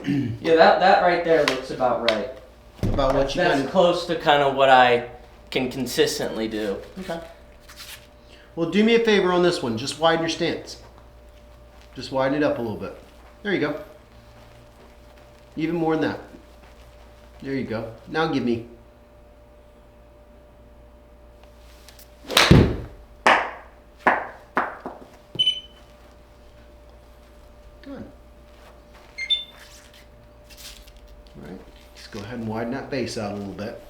Yeah, that right there looks about right. About what you That's close to kind of what I can consistently do. Okay. Well, do me a favor on this one. Just widen your stance. Just widen it up a little bit. There you go. Even more than that. There you go. Now give me. Good. All right. Just go ahead and widen that base out a little bit.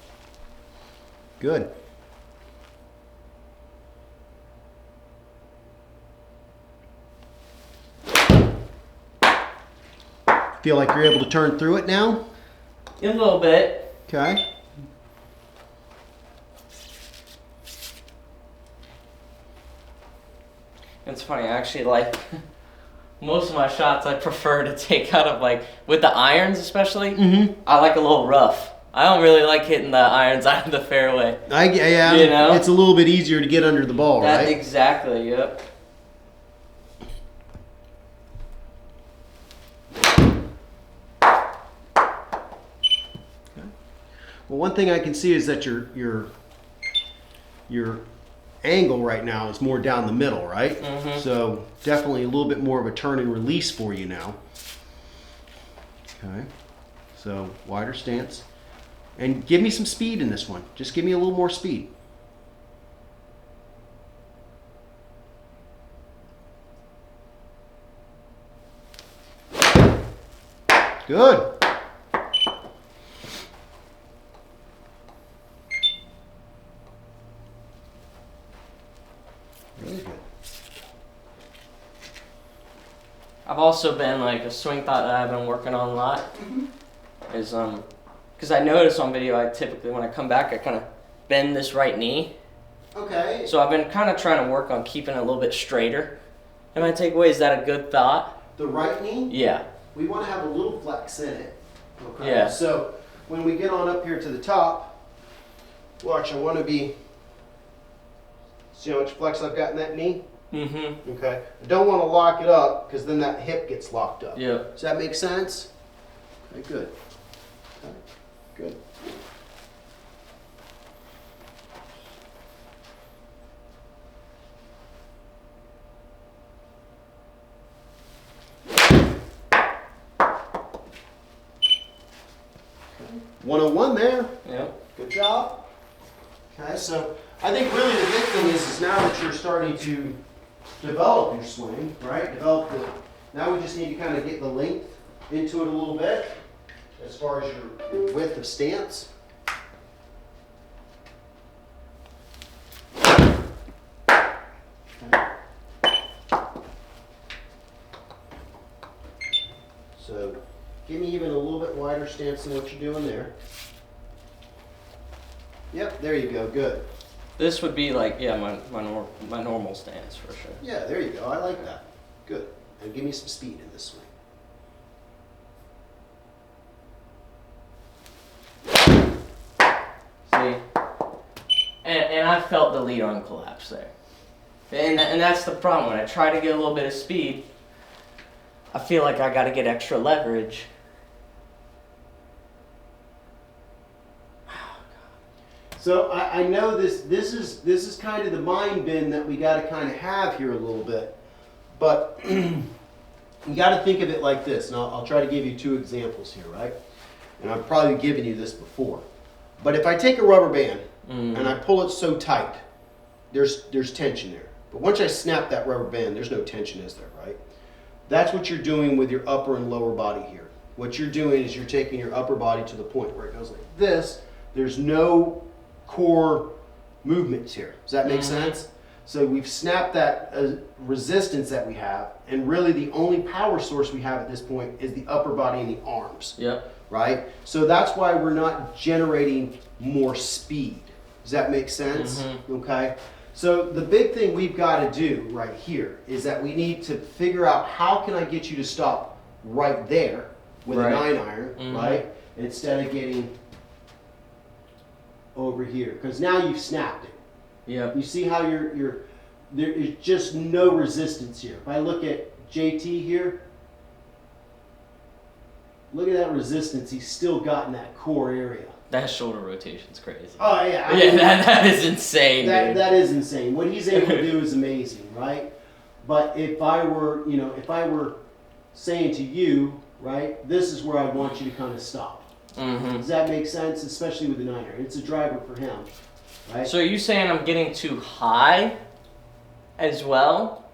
Good. Feel like you're able to turn through it now? A little bit. Okay. It's funny, I actually like most of my shots I prefer to take out of like with the irons especially. I like a little rough. I don't really like hitting the irons out of the fairway. Yeah, you know? It's a little bit easier to get under the ball, right? Exactly, yep. Well, one thing I can see is that your angle right now is more down the middle, right? So definitely a little bit more of a turn and release for you now. Okay. So wider stance. And give me some speed in this one. Just give me a little more speed. Good. Really good. I've also been like a swing thought that I've been working on a lot is because I notice on video I typically when I come back I kind of bend this right knee. Okay. So I've been kind of trying to work on keeping it a little bit straighter. And my takeaway, is that a good thought? The right knee? Yeah. We want to have a little flex in it. Okay. Yeah. So when we get on up here to the top, watch, I want to be, see how much flex I've got in that knee? Okay. I don't want to lock it up because then that hip gets locked up. Yeah. Does that make sense? Okay, good. Okay, good. Okay. 101 there. Yep. Good job. Okay, so I think really the big thing is now that you're starting to develop your swing, right? Now we just need to kind of get the length into it a little bit as far as your width of stance. Okay. So give me even a little bit wider stance than what you're doing there. Yep, there you go, good. This would be like, yeah, my normal stance for sure. Yeah, there you go, I like that. Good. And give me some speed in this swing. See? And I felt the lead arm collapse there. And that's the problem. When I try to get a little bit of speed, I feel like I got to get extra leverage. So I know this is kind of the mind bend that we got to kind of have here a little bit, but you got to think of it like this. And I'll try to give you two examples here, right? And I've probably given you this before. But if I take a rubber band and I pull it so tight, there's tension there. But once I snap that rubber band, there's no tension, is there, right? That's what you're doing with your upper and lower body here. What you're doing is you're taking your upper body to the point where it goes like this. There's no core movements here. Does that make sense? So we've snapped that resistance that we have, and really the only power source we have at this point is the upper body and the arms. Yep. Right? So that's why we're not generating more speed. Does that make sense? Okay? So the big thing we've got to do right here is that we need to figure out how can I get you to stop right there with a 9-iron, right? Instead of getting over here, because now you've snapped it. Yep. You see how there is just no resistance here. If I look at JT here, look at that resistance he's still got in that core area. That shoulder rotation's crazy. Oh yeah. Yeah, that is insane, dude. That is insane. What he's able to do is amazing, right? But if I were, if I were saying to you, right, this is where I want you to kind of stop. Does that make sense? Especially with the 9er. It's a driver for him, right? So are you saying I'm getting too high as well?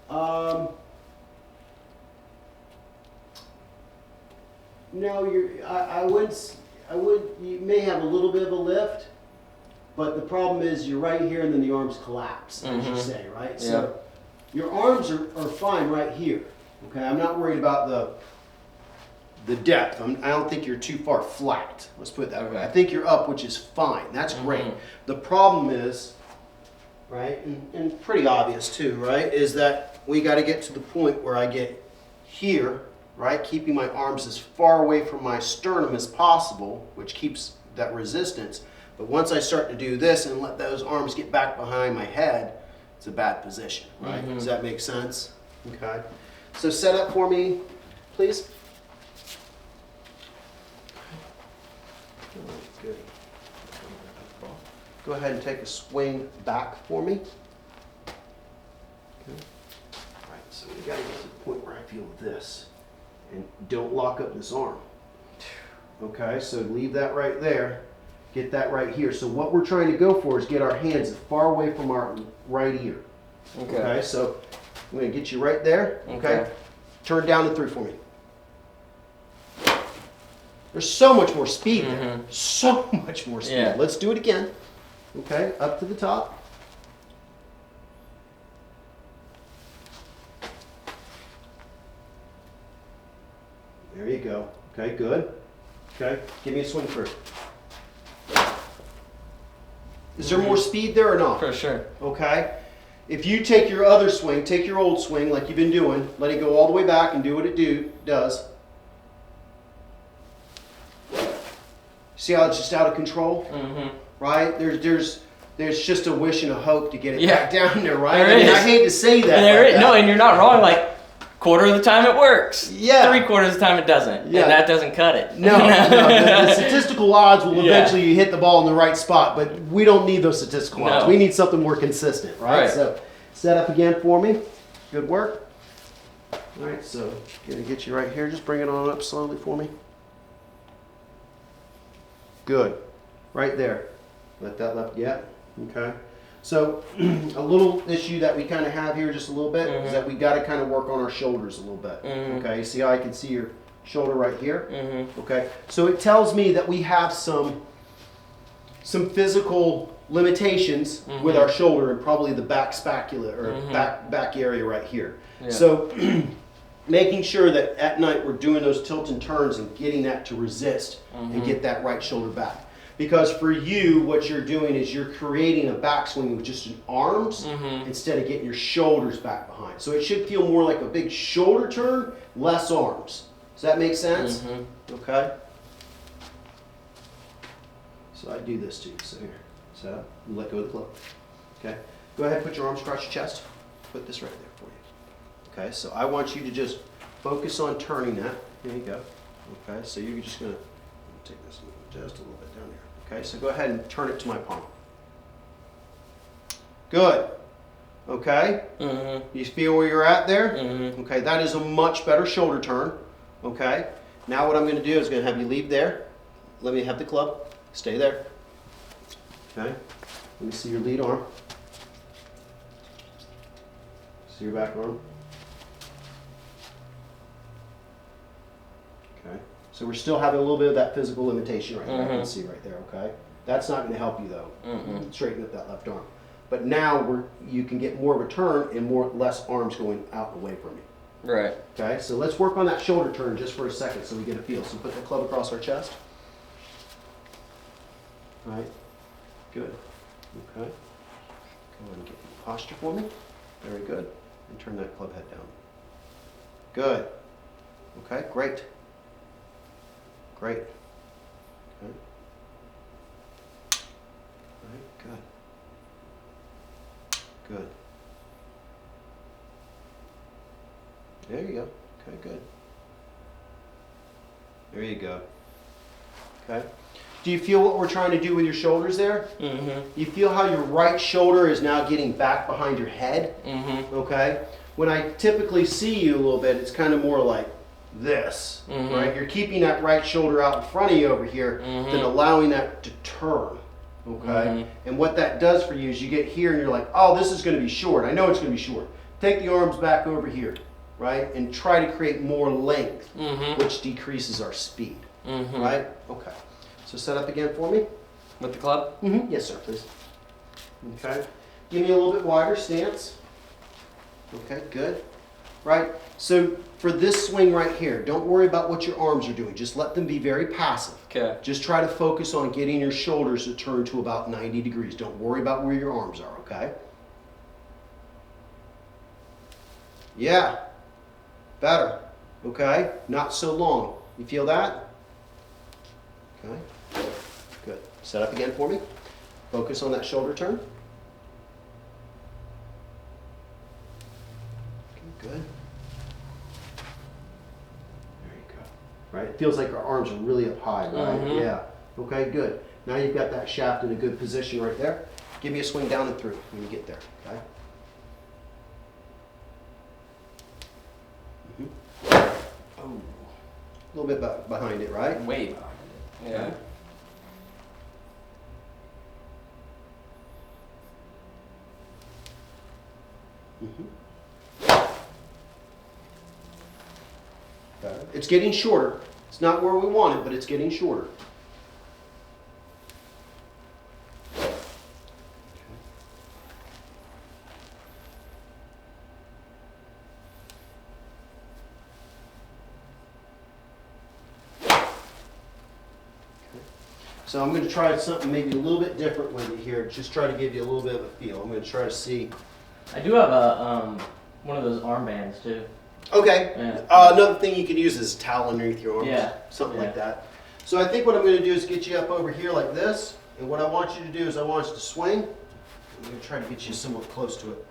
No, I wouldn't. You may have a little bit of a lift, but the problem is you're right here, and then the arms collapse, as you say, right? Yeah. So your arms are fine right here. Okay, I'm not worried about the depth. I don't think you're too far flat. Let's put it that way. I think you're up, which is fine. That's great. The problem is, right, and pretty obvious too, right, is that we got to get to the point where I get here, right, keeping my arms as far away from my sternum as possible, which keeps that resistance. But once I start to do this and let those arms get back behind my head, it's a bad position, right? Does that make sense? Okay. So set up for me, please. Good. Go ahead and take a swing back for me. Okay. All right, so we got to get to the point where I feel this. And don't lock up this arm. Okay, so leave that right there. Get that right here. So what we're trying to go for is get our hands as far away from our right ear. Okay, so I'm going to get you right there. Okay. Turn down to 3 for me. There's so much more speed there. So much more speed. Yeah. Let's do it again. Okay, up to the top. There you go. Okay, good. Okay, give me a swing through. Is there more speed there or not? For sure. Okay. If you take your other swing, take your old swing like you've been doing, let it go all the way back and do what it does. See how it's just out of control? Right? There's just a wish and a hope to get it back down there, right? I hate to say that. No, and you're not wrong. Like, quarter of the time it works. Yeah. 3/4 of the time it doesn't. Yeah. And that doesn't cut it. No. The statistical odds will eventually you hit the ball in the right spot, but we don't need those statistical odds. We need something more consistent, right? So set up again for me. Good work. All right, so gonna get you right here. Just bring it on up slowly for me. Good. Right there. Let that left. Yeah. Okay. So a little issue that we kind of have here just a little bit is that we got to kind of work on our shoulders a little bit. Okay. See how I can see your shoulder right here? Okay. So it tells me that we have some physical limitations with our shoulder and probably the back scapula or back area right here. Yeah. So making sure that at night we're doing those tilt and turns and getting that to resist and get that right shoulder back. Because for you, what you're doing is you're creating a backswing with just your arms instead of getting your shoulders back behind. So it should feel more like a big shoulder turn, less arms. Does that make sense? Okay. So I do this too. So here, so let go of the club. Okay. Go ahead, put your arms across your chest. Put this right there for you. Okay. So I want you to just focus on turning that. There you go. Okay. So you're just gonna take this just a little bit down here. Okay, so go ahead and turn it to my palm. Good. Okay. You feel where you're at there? Okay, that is a much better shoulder turn. Okay. Now what I'm going to do is going to have you leave there. Let me have the club. Stay there. Okay. Let me see your lead arm. See your back arm. Okay. So we're still having a little bit of that physical limitation right there. I can see right there, okay? That's not going to help you though. Straighten up that left arm. But now you can get more of a turn and less arms going out and away from you. Right. Okay, so let's work on that shoulder turn just for a second so we get a feel. So put the club across our chest. All right. Good. Okay. Go ahead and get your posture for me. Very good. And turn that club head down. Good. Okay, great. Great. Okay. All right, good. Good. There you go. Okay, good. There you go. Okay. Do you feel what we're trying to do with your shoulders there? Mm-hmm. You feel how your right shoulder is now getting back behind your head? Mm-hmm. Okay. When I typically see you a little bit, it's kind of more like this, right? You're keeping that right shoulder out in front of you over here, then allowing that to turn, okay? And what that does for you is you get here and you're like, oh, this is going to be short. I know it's going to be short. Take the arms back over here, right? And try to create more length, which decreases our speed, right? Okay. So set up again for me. With the club? Yes, sir, please. Okay. Give me a little bit wider stance. Okay, good. Right? So for this swing right here, don't worry about what your arms are doing. Just let them be very passive. Okay. Just try to focus on getting your shoulders to turn to about 90 degrees. Don't worry about where your arms are, okay? Yeah. Better. Okay? Not so long. You feel that? Okay. Good. Set up again for me. Focus on that shoulder turn. Okay, good. There you go. Right? It feels like our arms are really up high, right? Yeah. Okay, good. Now you've got that shaft in a good position right there. Give me a swing down and through when you get there, okay? Oh, a little bit behind it, right? Way behind it. Yeah. It's getting shorter. It's not where we want it, but it's getting shorter. So I'm going to try something maybe a little bit different with you here. Just try to give you a little bit of a feel. I'm going to try to see. I do have a one of those armbands too. Okay. Yeah. Another thing you can use is a towel underneath your arms. Yeah. Something like that. So I think what I'm going to do is get you up over here like this. And what I want you to do is I want you to swing. I'm going to try to get you somewhat close to it.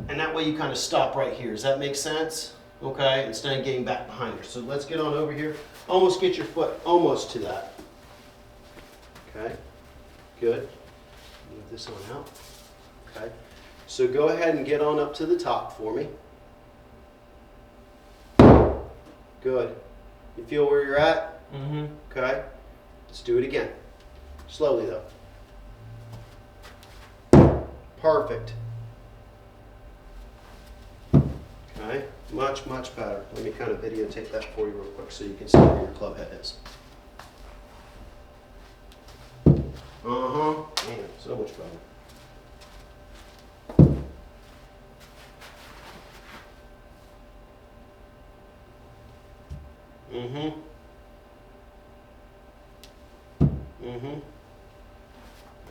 And that way you kind of stop right here. Does that make sense? Okay. Instead of getting back behind her. So let's get on over here. Almost get your foot almost to that. Okay. Good. Move this on out. Okay. So go ahead and get on up to the top for me. Good. You feel where you're at? Okay. Let's do it again. Slowly though. Perfect. Okay. Much, much better. Let me kind of videotape that for you real quick so you can see where your club head is. Man, so much better. All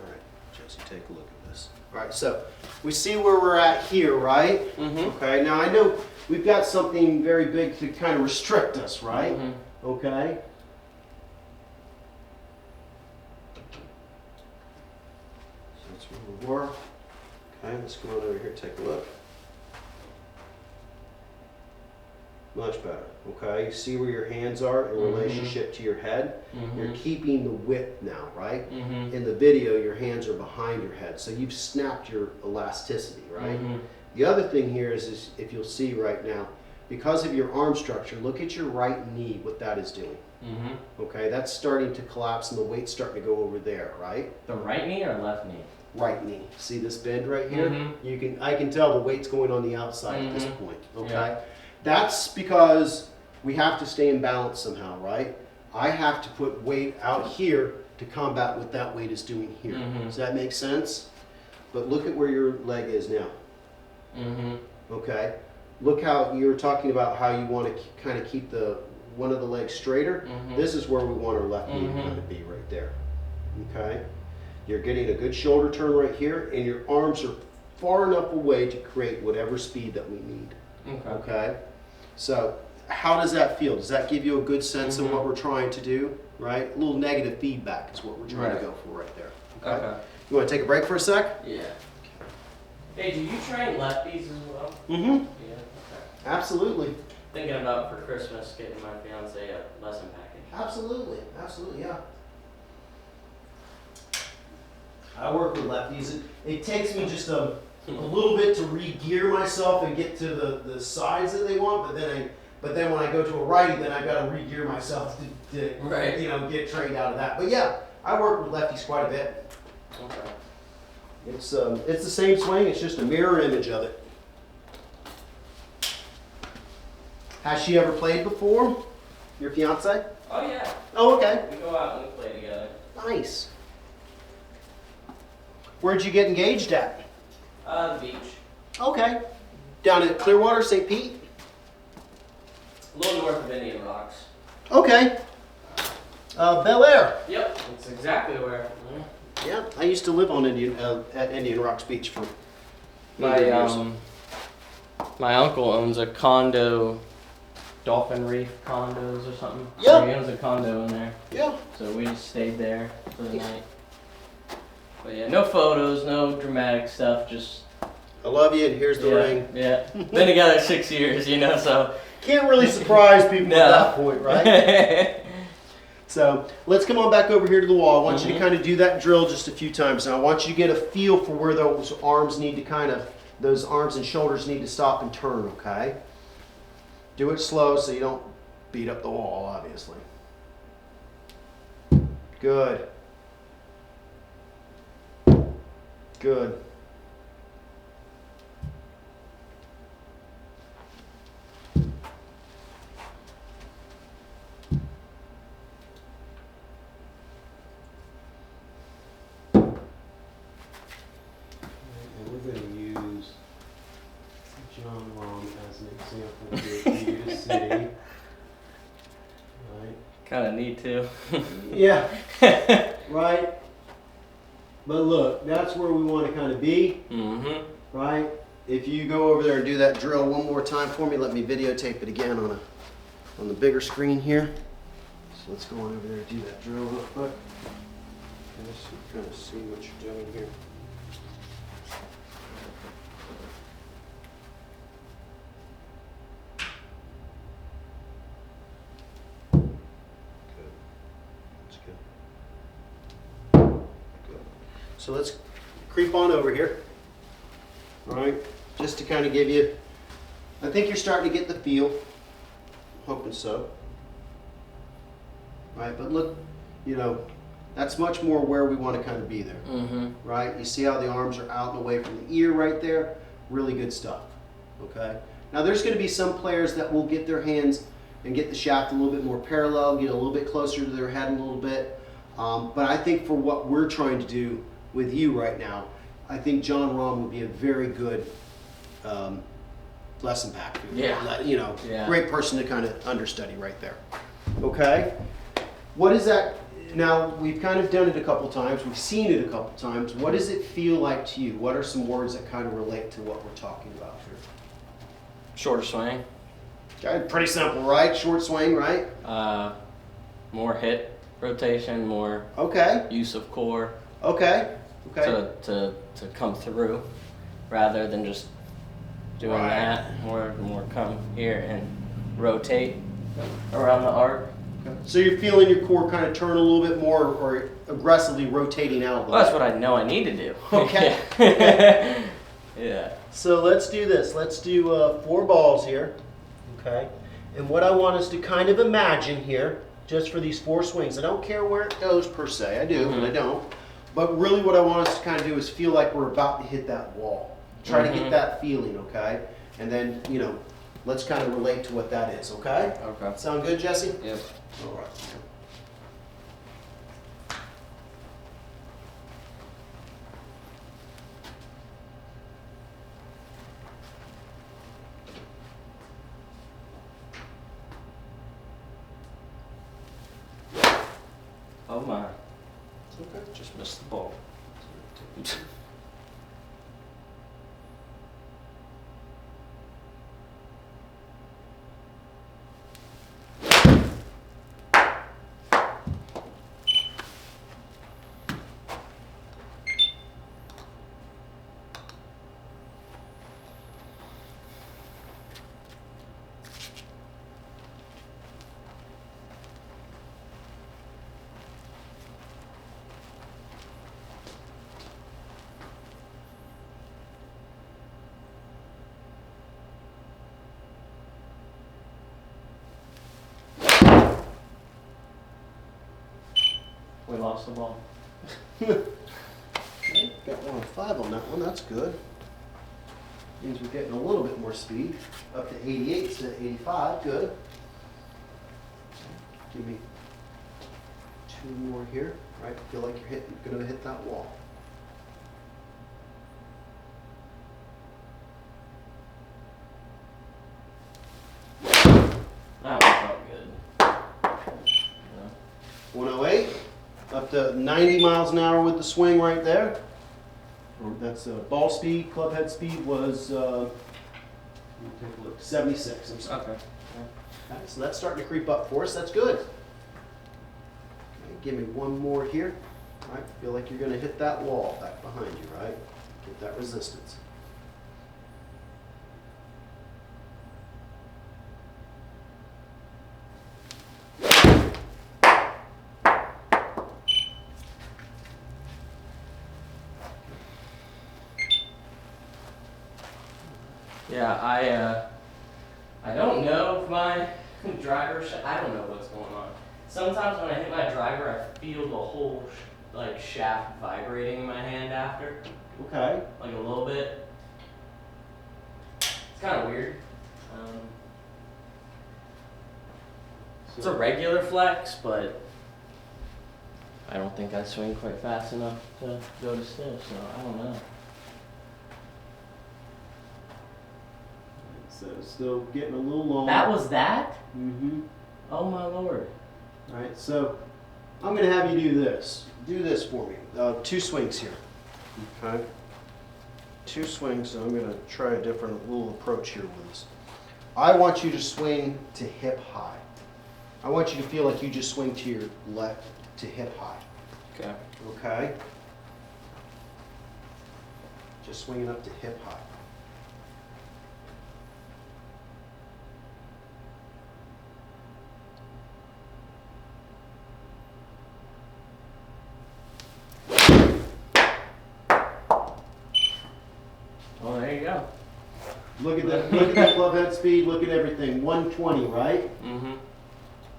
right, Jesse, take a look at this. All right, so we see where we're at here, right? Okay, now I know we've got something very big to kind of restrict us, right? Okay. So that's where we were. Okay, let's go on over here and take a look. Much better. Okay, you see where your hands are in relationship to your head? You're keeping the width now, right? In the video, your hands are behind your head, so you've snapped your elasticity, right? The other thing here is if you'll see right now, because of your arm structure, look at your right knee, what that is doing. Okay, that's starting to collapse and the weight's starting to go over there, right? The right knee or left knee? Right knee. See this bend right here? I can tell the weight's going on the outside at this point, okay? Yeah. That's because we have to stay in balance somehow, right? I have to put weight out here to combat what that weight is doing here. Does that make sense? But look at where your leg is now. Okay? Look how you were talking about how you want to kind of keep one of the legs straighter. This is where we want our left knee to kind of be right there. Okay? You're getting a good shoulder turn right here, and your arms are far enough away to create whatever speed that we need. Okay? So how does that feel? Does that give you a good sense of what we're trying to do? Right? A little negative feedback is what we're trying to go for right there. Okay? You want to take a break for a sec? Yeah. Hey, do you train lefties as well? Yeah. Okay. Absolutely. thinking about for Christmas getting my fiance a lesson package. Absolutely, absolutely, yeah. I work with lefties. It takes me just a little bit to re-gear myself and get to the sides that they want, but then when I go to a righty, then I got to re-gear myself to Right. get trained out of that. But yeah, I work with lefties quite a bit. Okay. It's the same swing. It's just a mirror image of it. Has she ever played before? Your fiance? Oh yeah. Oh, okay. We go out and we play together. Nice. Where'd you get engaged at? The beach. Okay. Down at Clearwater, St. Pete? A little north of Indian Rocks. Okay. Bel Air. Yep. That's exactly where. Yeah, I used to live on at Indian Rocks Beach for My years. my uncle owns a condo, Dolphin Reef condos or something. Yeah. He owns a condo in there, Yeah. so we just stayed there for the night. But yeah, no photos, no dramatic stuff, just I love you, and here's the yeah, ring. yeah. Been together 6 years, you know, so Can't really surprise people No. at that point, right? So let's come on back over here to the wall. I want you to kind of do that drill just a few times. Now I want you to get a feel for where those arms need to those arms and shoulders need to stop and turn, okay? Do it slow so you don't beat up the wall, obviously. Good. Good. And we're going to use John Long as an example here for you to see. Right. kind of need to. Yeah. Right. But look, that's where we want to kind of be. Mm-hmm. Right? If you go over there and do that drill one more time for me, let me videotape it again on the bigger screen here. So let's go on over there and do that drill real quick. Just kind of see what you're doing here. Good. That's good. Good. So let's creep on over here. All right, just to kind of give you, I think you're starting to get the feel. Hoping so. Right, but look, that's much more where we want to kind of be there. Mm-hmm. Right, you see how the arms are out and away from the ear right there? Really good stuff. Okay, now there's going to be some players that will get their hands and get the shaft a little bit more parallel, get a little bit closer to their head a little bit. But I think for what we're trying to do with you right now, I think John Rahm would be a very good lesson pack. Yeah. Yeah. Great person to kind of understudy right there. Okay? What is that? Now, we've kind of done it a couple times. We've seen it a couple times. What does it feel like to you? What are some words that kind of relate to what we're talking about here? Shorter swing. Okay, pretty simple, right? Short swing, right? More hip rotation, more Okay. use of core Okay. Okay. to come through, rather than just doing Right. that. More come here and rotate around the arc. So you're feeling your core kind of turn a little bit more, or aggressively rotating out a little Well, that's bit. what I know I need to do. Okay. Yeah. Yeah. So let's do this. Let's do 4 balls here. Okay. And what I want us to kind of imagine here, just for these 4 swings, I don't care where it goes per se. I do, but I don't. But really what I want us to kind of do is feel like we're about to hit that wall. Try to get that feeling, okay? And then, let's kind of relate to what that is, okay? Okay. Sound good, Jesse? Yep. All right. Oh my. Okay, just missed the ball. we lost the ball. Okay, got 105 on that one, that's good. Means we're getting a little bit more speed, up to 88 instead of 85, good. Give me 2 more here, right? Feel like you're gonna hit that wall. That one felt good. Yeah. 108, up to 90 miles an hour with the swing right there. That's ball speed, club head speed was, let me take a look, 76, I'm sorry. Okay. Okay, so that's starting to creep up for us, that's good. Okay, give me 1 more here. All right, feel like you're gonna hit that wall back behind you, right? Get that resistance. Yeah, I don't know if my driver, I don't know what's going on. Sometimes when I hit my driver, I feel the whole like shaft vibrating in my hand after, Okay. like a little bit. It's kind of weird. It's a regular flex, but I don't think I swing quite fast enough to go to stiff, so I don't know. So still getting a little long. That was that? Mm-hmm. Oh my lord. All right, so I'm gonna have you do this. Do this for me. 2 swings here. Okay. 2 swings, so I'm gonna try a different little approach here with this. I want you to swing to hip high. I want you to feel like you just swing to your left to hip high. Okay. Okay? Just swinging up to hip high. Oh, there you go. Look at the club head speed, look at everything. 120, right? Mm-hmm.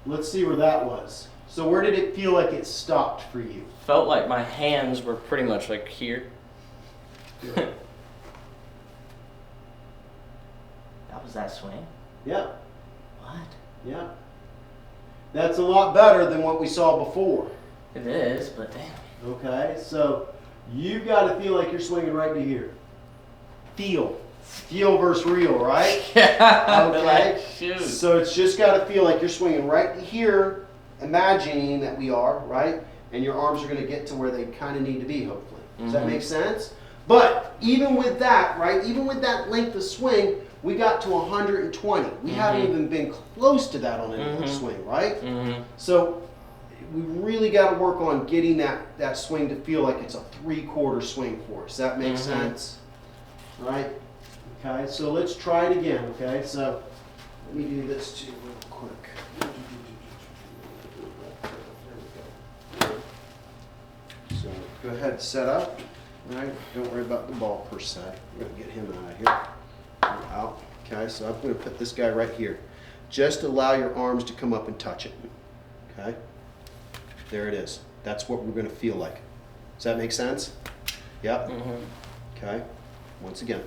Let's see where that was. So where did it feel like it stopped for you? Felt like my hands were pretty much like here. Good. That was that swing? Yeah, What? yeah. That's a lot better than what we saw before. It is, but damn. Okay, so you got to feel like you're swinging right to here. Feel versus real, right? Yeah. Okay. Like, shoot. So it's just got to feel like you're swinging right to here, imagining that we are, right? And your arms are going to get to where they kind of need to be, hopefully. Does that make sense? But even with that, right, even with that length of swing, we got to 120. We haven't even been close to that on any swing, right? So we really got to work on getting that swing to feel like it's a 3/4 swing for us. Does that make sense? Right? Okay, so let's try it again, okay? So let me do this too real quick. There we go. So go ahead and set up, right? Don't worry about the ball per se. We're going to get him out of here. Out. Okay, so I'm going to put this guy right here. Just allow your arms to come up and touch it. Okay? There it is. That's what we're going to feel like. Does that make sense? Yep. Okay. Once again.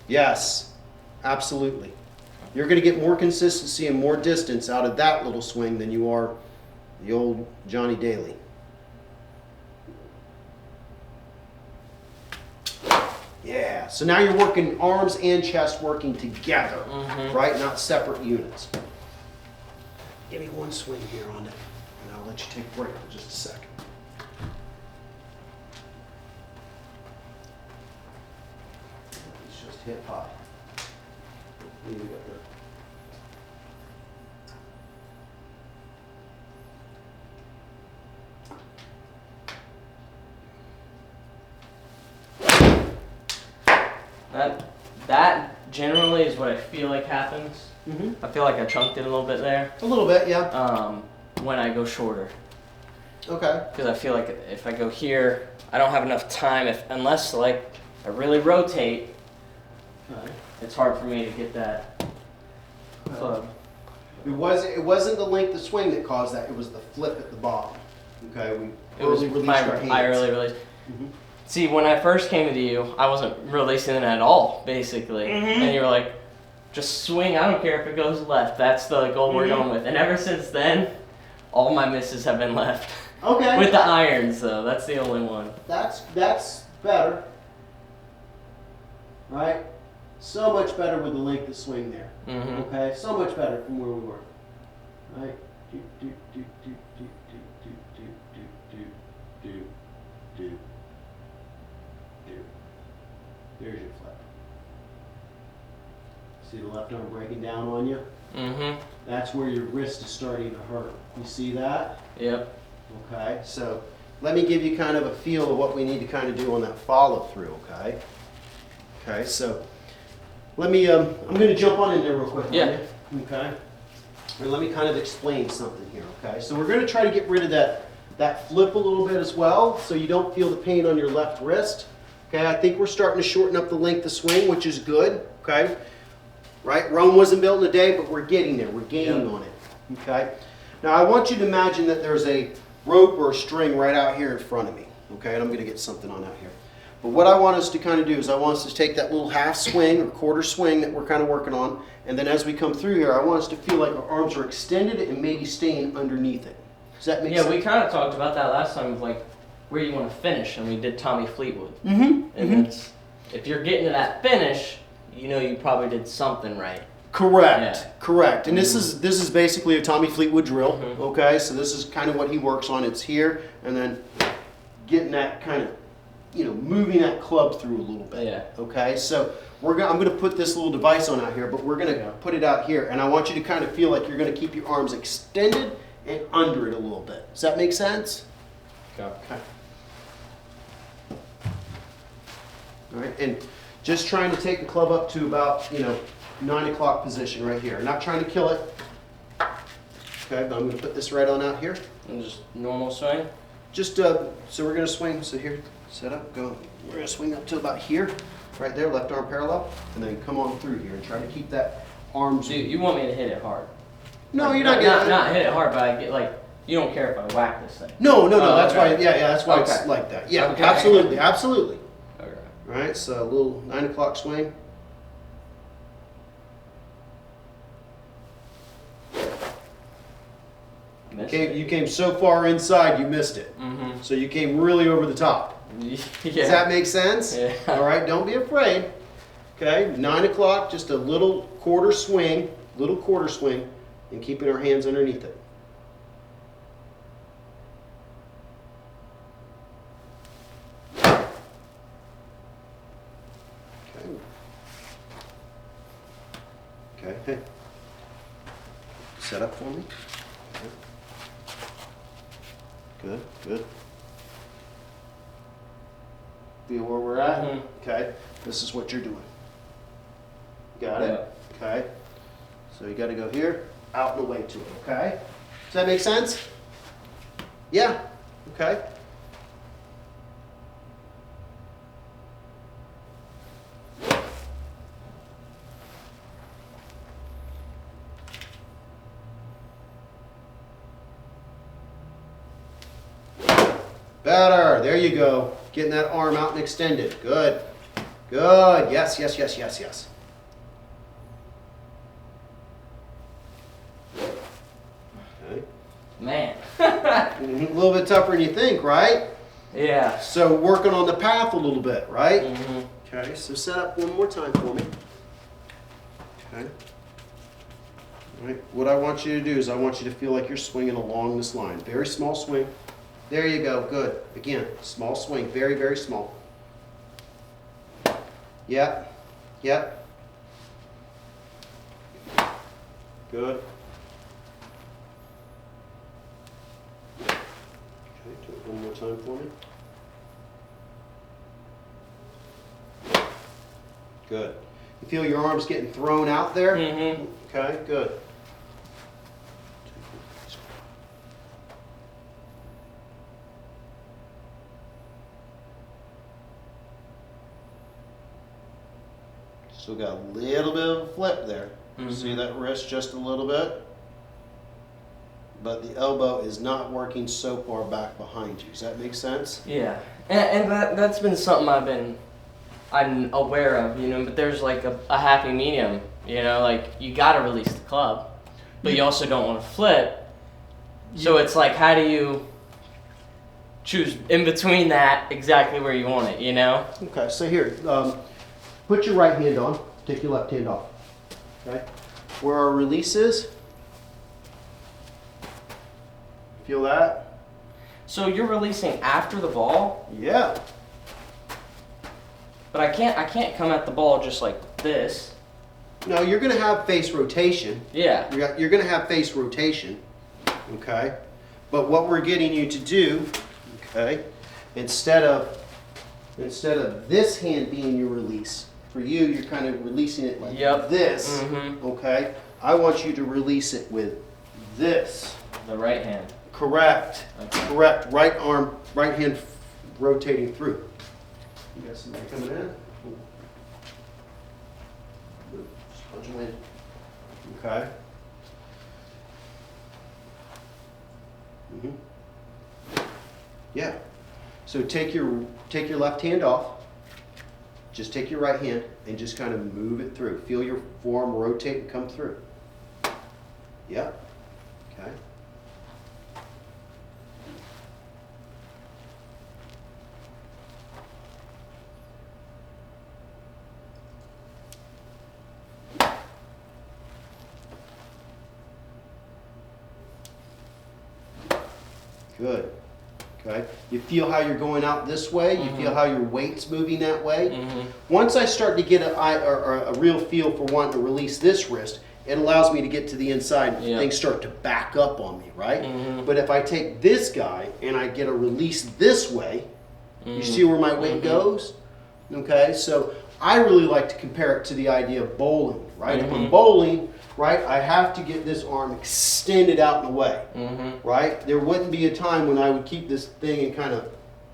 Yes. Absolutely. You're going to get more consistency and more distance out of that little swing than you are the old Johnny Daly. Yeah, so now you're working arms and chest working together, right? Not separate units. Give me 1 swing here on it, and I'll let you take a break for just a second. It's just hip hop. Leave it up there. That generally is what I feel like happens. I feel like I chunked it a little bit there. A little bit, yeah. When I go shorter. Okay. Because I feel like if I go here, I don't have enough time. Unless like I really rotate, it's hard for me to get that club. It wasn't the length of swing that caused that. It was the flip at the bottom. Okay, we It was released my our hands. I early release. Mhm. See, when I first came to you, I wasn't releasing it at all, basically. And you were like, just swing. I don't care if it goes left. That's the goal we're going with. And ever since then, all my misses have been left. Okay. With the irons, though. That's the only one. That's better. Right? So much better with the length of swing there. Mm-hmm. Okay? So much better from where we were. Right? Do, do, do, do, do, do, do, do, do, do, do, do. There's your flip. See the left arm breaking down on you? Mm-hmm. That's where your wrist is starting to hurt. You see that? Yep. Okay, so let me give you kind of a feel of what we need to kind of do on that follow through, okay? Okay, so let me, I'm going to jump on in there real quick. Yeah. Okay? And let me kind of explain something here, okay? So we're going to try to get rid of that flip a little bit as well, so you don't feel the pain on your left wrist. Okay, I think we're starting to shorten up the length of swing, which is good, okay? Right? Rome wasn't built in a day, but we're getting there. We're gaining on it, okay? Now I want you to imagine that there's a rope or a string right out here in front of me, okay? And I'm going to get something on out here. But what I want us to kind of do is I want us to take that little half swing or quarter swing that we're kind of working on, and then as we come through here, I want us to feel like our arms are extended and maybe staying underneath it. Does that make sense? Yeah, we kind of talked about that last time, like where you want to finish, and we did Tommy Fleetwood. Mm-hmm. And it's, if you're getting to that finish, you know you probably did something right. Correct, Yeah. correct. And this is basically a Tommy Fleetwood drill, Mhm. okay? So this is kind of what he works on. It's here, and then getting that kind of, you know, moving that club through a little bit. Yeah. Okay, so I'm gonna put this little device on out here, but we're gonna put it out here, and I want you to kind of feel like you're gonna keep your arms extended and under it a little bit. Does that make sense? Go. Okay. All right, and just trying to take the club up to about, 9 o'clock position right here. Not trying to kill it. Okay, but I'm gonna put this right on out here. And just normal swing. Just, so we're gonna swing, so here, set up, go. We're gonna swing up to about here, right there, left arm parallel, and then come on through here and try to keep that arms. Dude, you want me to hit it hard? No, Like, you're not getting. not hit it hard, but I get like, you don't care if I whack this thing. No, Oh, that's okay. why, yeah, that's why it's Okay. like that. Yeah, Okay. absolutely, absolutely. Okay. All right, so a little 9 o'clock swing. You came so far inside, you missed it. Mm-hmm. So you came really over the top. Yeah. Does that make sense? Yeah. All right, don't be afraid. Okay, 9 o'clock, just a little quarter swing, and keeping our hands underneath it. Okay. Okay, hey. Set up for me. Okay. Good, good. Feel where we're at? Mhm. Okay, this is what you're doing. Got it? Okay. So you got to go here, out and away to it, okay? Does that make sense? Yeah? Okay. Better. There you go. Getting that arm out and extended. Good. Good. Yes, yes, yes, yes, yes. Okay. Man. A little bit tougher than you think, right? Yeah. So working on the path a little bit, right? Mm-hmm. Okay, so set up one more time for me. Okay. All right. What I want you to do is I want you to feel like you're swinging along this line. Very small swing. There you go. Good. Again, small swing. Very, very small. Yep. Yep. Good. Okay, do it one more time for me. Good. You feel your arms getting thrown out there? Mm-hmm. Okay, good. Still got a little bit of a flip there. Mhm. See that wrist just a little bit? but the elbow is not working so far back behind you. Does that make sense? Yeah, and that's been something I'm aware of, you know. But there's like a happy medium, you know. Like you gotta release the club, but you also don't want to flip. So it's like, how do you choose in between that exactly where you want it, you know? Okay, so here, put your right hand on, take your left hand off. Okay, where our release is, feel that? So you're releasing after the ball, Yeah. but I can't come at the ball just like this. No, you're gonna have face rotation. Yeah. You're gonna have face rotation, okay? But what we're getting you to do, okay, instead of this hand being your release, for you, you're kind of releasing it like this, okay? I want you to release it with this. The right hand. Correct. Okay. Correct. Right arm, right hand rotating through. You got somebody coming in? Just punch them in. Okay. Yeah. So take your left hand off. Just take your right hand and just kind of move it through. Feel your forearm rotate and come through. Yeah. Okay. Good. Okay. You feel how you're going out this way. You feel how your weight's moving that way. Once I start to get a real feel for wanting to release this wrist, it allows me to get to the inside and things start to back up on me, right? But if I take this guy and I get a release this way, you see where my weight goes? Okay, so I really like to compare it to the idea of bowling, right? If I'm bowling, right, I have to get this arm extended out and away, right? There wouldn't be a time when I would keep this thing and kind of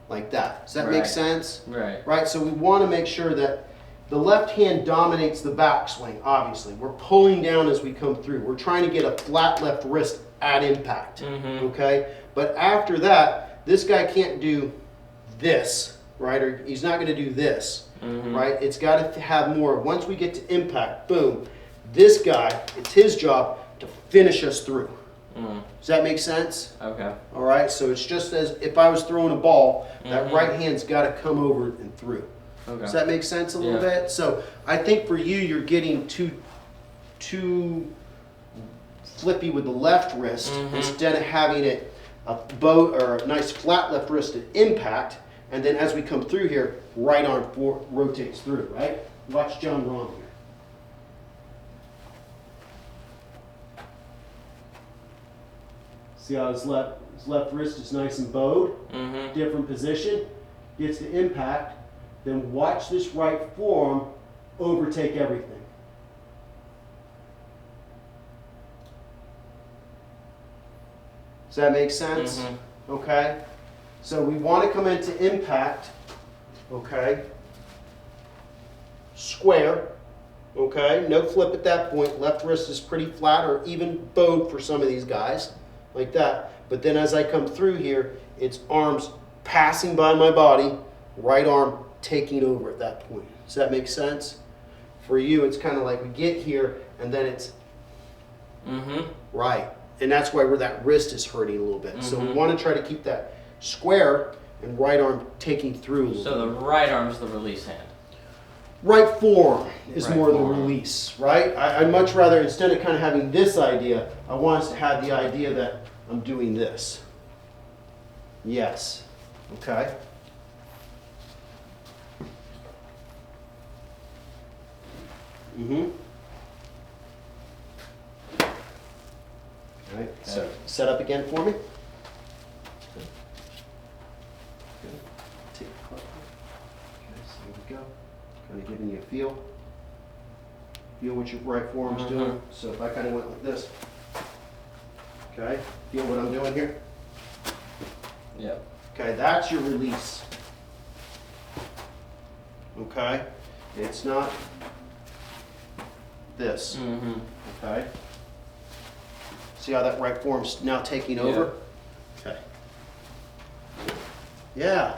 like that. Does that make sense? Right. Right, so we want to make sure that the left hand dominates the backswing, obviously. We're pulling down as we come through. We're trying to get a flat left wrist at impact, okay? But after that, this guy can't do this, right? Or he's not going to do this, right? It's got to have more. Once we get to impact, boom, this guy, it's his job to finish us through. Does that make sense? Okay. All right, so it's just as if I was throwing a ball, that right hand's got to come over and through. Okay. Does that make sense a little bit? So I think for you, you're getting too flippy with the left wrist instead of having it a bow or a nice flat left wrist at impact, and then as we come through here, right arm rotates through, right? Watch John Rahm here. See how his left wrist is nice and bowed? Different position, gets to impact, then watch this right forearm overtake everything. Does that make sense? Okay? So we want to come into impact, okay? Square, okay? No flip at that point. Left wrist is pretty flat or even bowed for some of these guys, like that. But then as I come through here, it's arms passing by my body, right arm taking over at that point. Does that make sense? For you, it's kind of like we get here and then it's right. And that's why where that wrist is hurting a little bit. So we want to try to keep that square and right arm taking through a little bit. So the right arm is the release hand. Right forearm is Right more forearm. the release, right? I'd much rather, instead of kind of having this idea, I want us to have the idea that I'm doing this. Yes. Okay. All right, so set up again for me. Good. Take the club. Okay, so here we go. Kind of giving you a feel. Feel what your right forearm's doing. So if I kind of went like this, okay, feel what I'm doing here? Yep. Okay, that's your release. Okay, it's not this. Okay. See how that right forearm's now taking over? Okay. Yeah.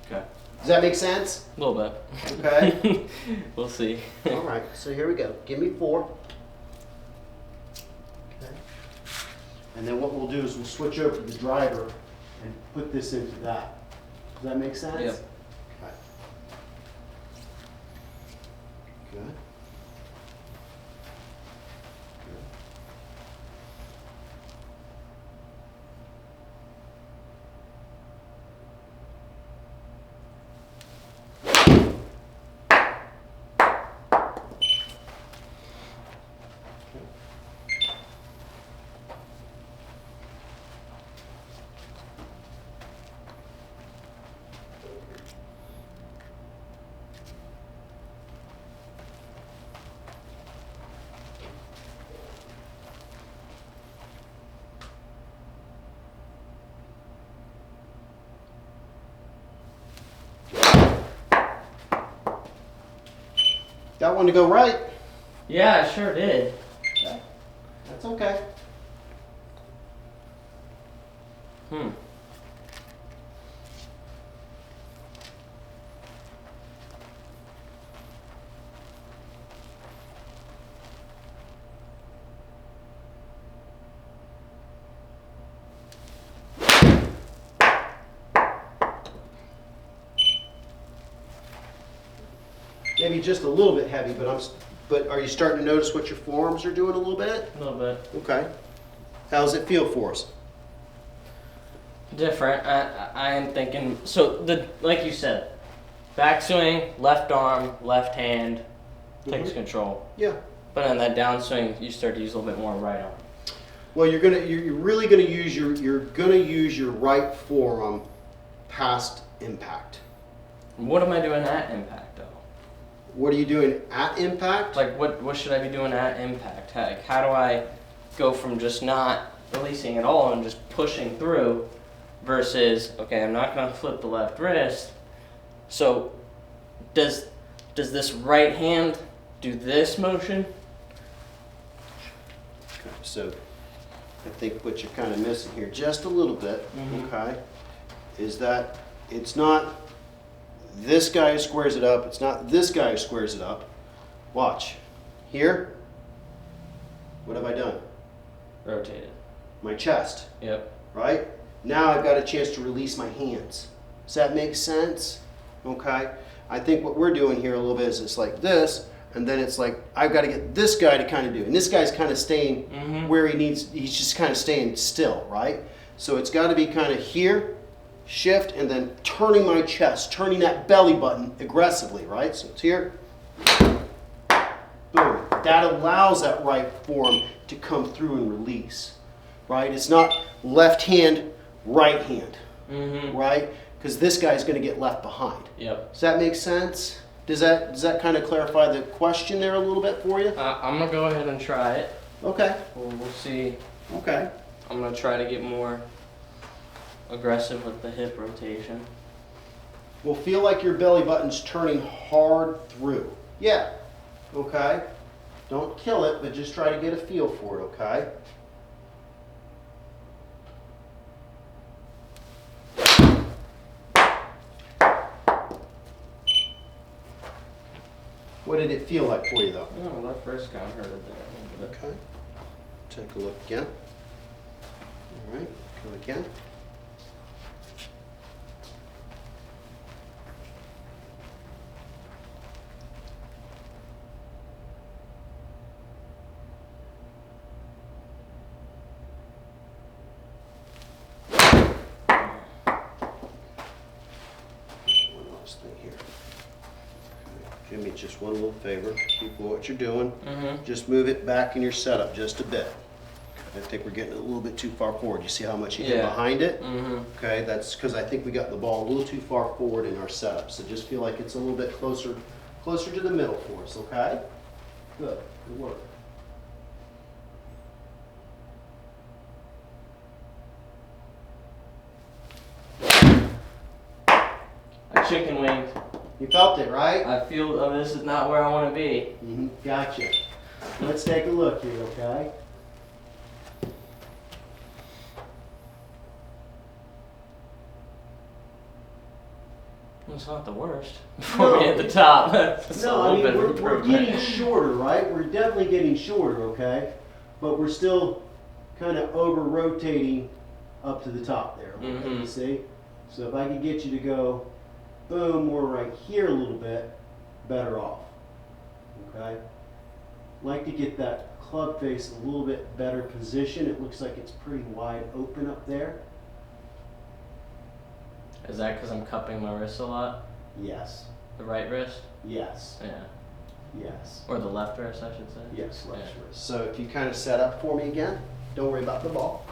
Okay. Does that make sense? A little bit. Okay. We'll see. All right, so here we go. Give me 4. Okay. And then what we'll do is we'll switch over to the driver and put this into that. Does that make sense? Yep. Okay. Good. Got one to go right? Yeah, I sure did. Okay. That's okay. Hmm. Maybe just a little bit heavy, but are you starting to notice what your forearms are doing a little bit? A little bit. Okay. How does it feel for us? Different. I am thinking, so like you said, backswing, left arm, left hand takes control. Yeah. But on that downswing, you start to use a little bit more right arm. Well, you're really gonna use your right forearm past impact. What am I doing at impact though? What are you doing at impact? Like what should I be doing at impact? How do I go from just not releasing at all and just pushing through versus, okay, I'm not gonna flip the left wrist. So does this right hand do this motion? Okay, so I think what you're kind of missing here just a little bit, okay, is that it's not this guy who squares it up, it's not this guy who squares it up. Watch. Here, what have I done? Rotated. My chest, Yep. right? Now I've got a chance to release my hands. Does that make sense? Okay? I think what we're doing here a little bit is it's like this, and then it's like I've got to get this guy to kind of do it. And this guy's kind of staying where he needs, he's just kind of staying still, right? So it's got to be kind of here, shift, and then turning my chest, turning that belly button aggressively, right? So it's here, boom. That allows that right forearm to come through and release, right? It's not left hand, right hand, right? Because this guy's going to get left behind. Yep. Does that make sense? Does that kind of clarify the question there a little bit for you? I'm gonna go ahead and try it. Okay. We'll see. Okay. I'm gonna try to get more aggressive with the hip rotation. Will feel like your belly button's turning hard through. Yeah. Okay. Don't kill it, but just try to get a feel for it, okay? What did it feel like for you, though? Oh, left wrist got hurt there. Okay. Take a look again. All right. Go again. One last thing here. Do me just one little favor. Keep what you're doing. Just move it back in your setup just a bit. I think we're getting a little bit too far forward. You see how much you get behind it? Okay, that's because I think we got the ball a little too far forward in our setup. So just feel like it's a little bit closer to the middle for us, okay? Good, good work. chicken wing. You felt it, right? I feel this is not where I want to be. Gotcha. Let's take a look here, okay? It's not the worst. For me at the top. It's a No, I little mean, bit of we're improvement. getting shorter, right? We're definitely getting shorter, okay? But we're still kind of over-rotating up to the top there, okay? You see? So if I could get you to go, boom, more right here a little bit, better off, okay? Like to get that club face a little bit better position. It looks like it's pretty wide open up there. Is that because I'm cupping my wrist a lot? Yes, The right wrist? yes, Yeah. yes. Or the left wrist, I should say. Yes, left Yeah. wrist. So if you kind of set up for me again, don't worry about the ball.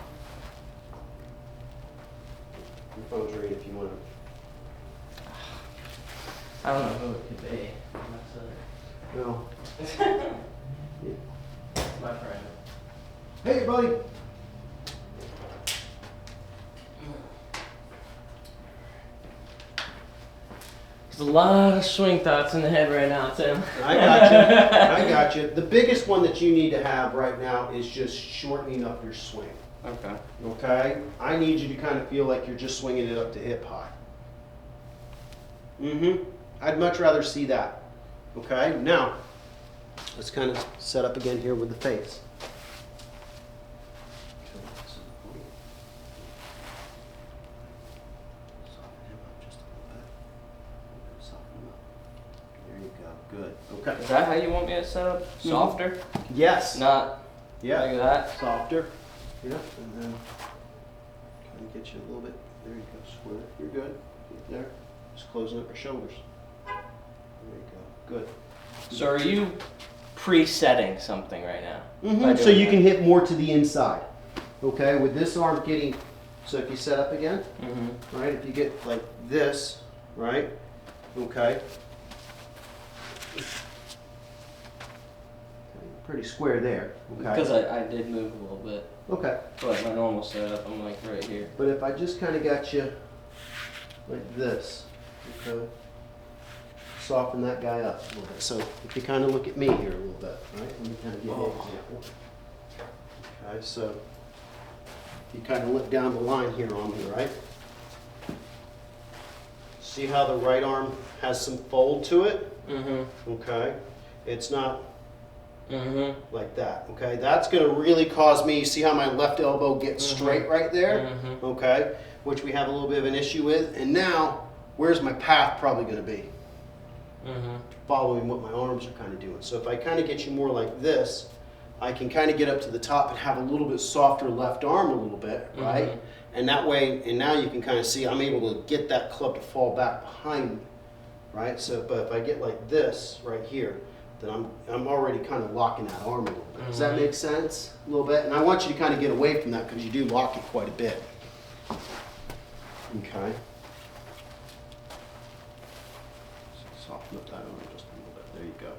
Your phone's ready if you want to. I don't know who it could be. No. That's my friend. Hey, buddy. There's a lot of swing thoughts in the head right now, Tim. I got you. I got you. The biggest one that you need to have right now is just shortening up your swing. Okay. Okay? I need you to kind of feel like you're just swinging it up to hip high. I'd much rather see that. Okay? Now, let's kind of set up again here with the face. Soften him up just a little bit. Soften him up. There you go. Good. Okay. Is that how you want me to set up? Softer? Yes. Not Yeah. like that? Softer. Yeah. And then kind of get you a little bit. There you go. Square. You're good. Get there. Just closing up your shoulders. There you go. Good. So are you pre-setting something right now? By So doing you that? can hit more to the inside. Okay, with this arm getting, so if you set up again, right, if you get like this, right, okay. Pretty square there, okay. Because I did move a little bit. Okay, But my normal setup, I'm like right here. but if I just kind of got you like this, okay, soften that guy up a little bit. So if you kind of look at me here a little bit, right, let me kind of give you an example. Okay, so you kind of look down the line here on me, right? See how the right arm has some fold to it? Okay, it's not like that, okay? That's gonna really cause me, see how my left elbow gets straight right there? Okay, which we have a little bit of an issue with. And now, where's my path probably gonna be? Following what my arms are kind of doing. So if I kind of get you more like this, I can kind of get up to the top and have a little bit softer left arm a little bit, right? And that way, and now you can kind of see I'm able to get that club to fall back behind me, right? So, but if I get like this right here, then I'm already kind of locking that arm a little bit. Does that make sense? A little bit? And I want you to kind of get away from that because you do lock it quite a bit. Okay. Soften up that arm just a little bit. There you go.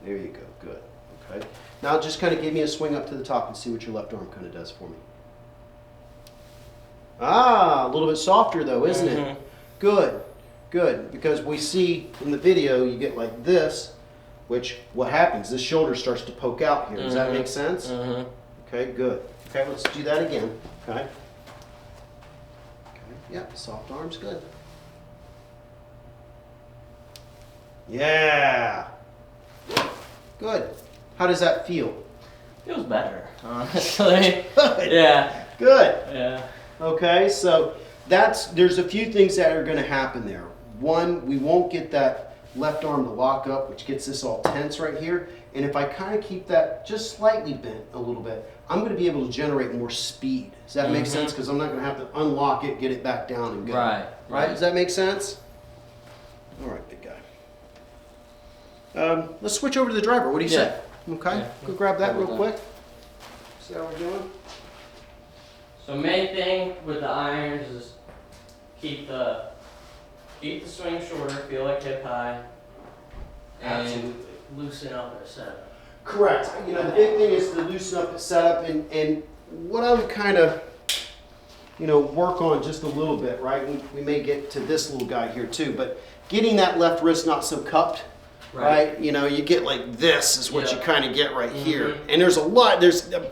There you go. Good. Okay. Now just kind of give me a swing up to the top and see what your left arm kind of does for me. Ah, a little bit softer though, isn't it? Good. Good. Because we see in the video you get like this, which what happens? This shoulder starts to poke out here. Does that make sense? Okay, good. Okay, let's do that again. Okay. Okay. Yep, soft arms, good. Yeah. Good. How does that feel? Feels better, honestly. Good. Yeah. Good. Yeah. Okay, so there's a few things that are going to happen there. One, we won't get that left arm to lock up, which gets this all tense right here. And if I kind of keep that just slightly bent a little bit, I'm going to be able to generate more speed. Does that make sense? Because I'm not going to have to unlock it, get it back down and go. Right? Does that make sense? All right, big guy. Let's switch over to the driver. What do you say? Okay, Yeah. go grab that real quick. See how we're doing? So main thing with the irons is keep the swing shorter, feel like hip high, and Absolutely. loosen up the setup. Correct. You know, the big thing is to loosen up the setup, and what I'm kind of work on just a little bit, right? We may get to this little guy here too, but getting that left wrist not so cupped, right? You get like this is what you kind of get right here. And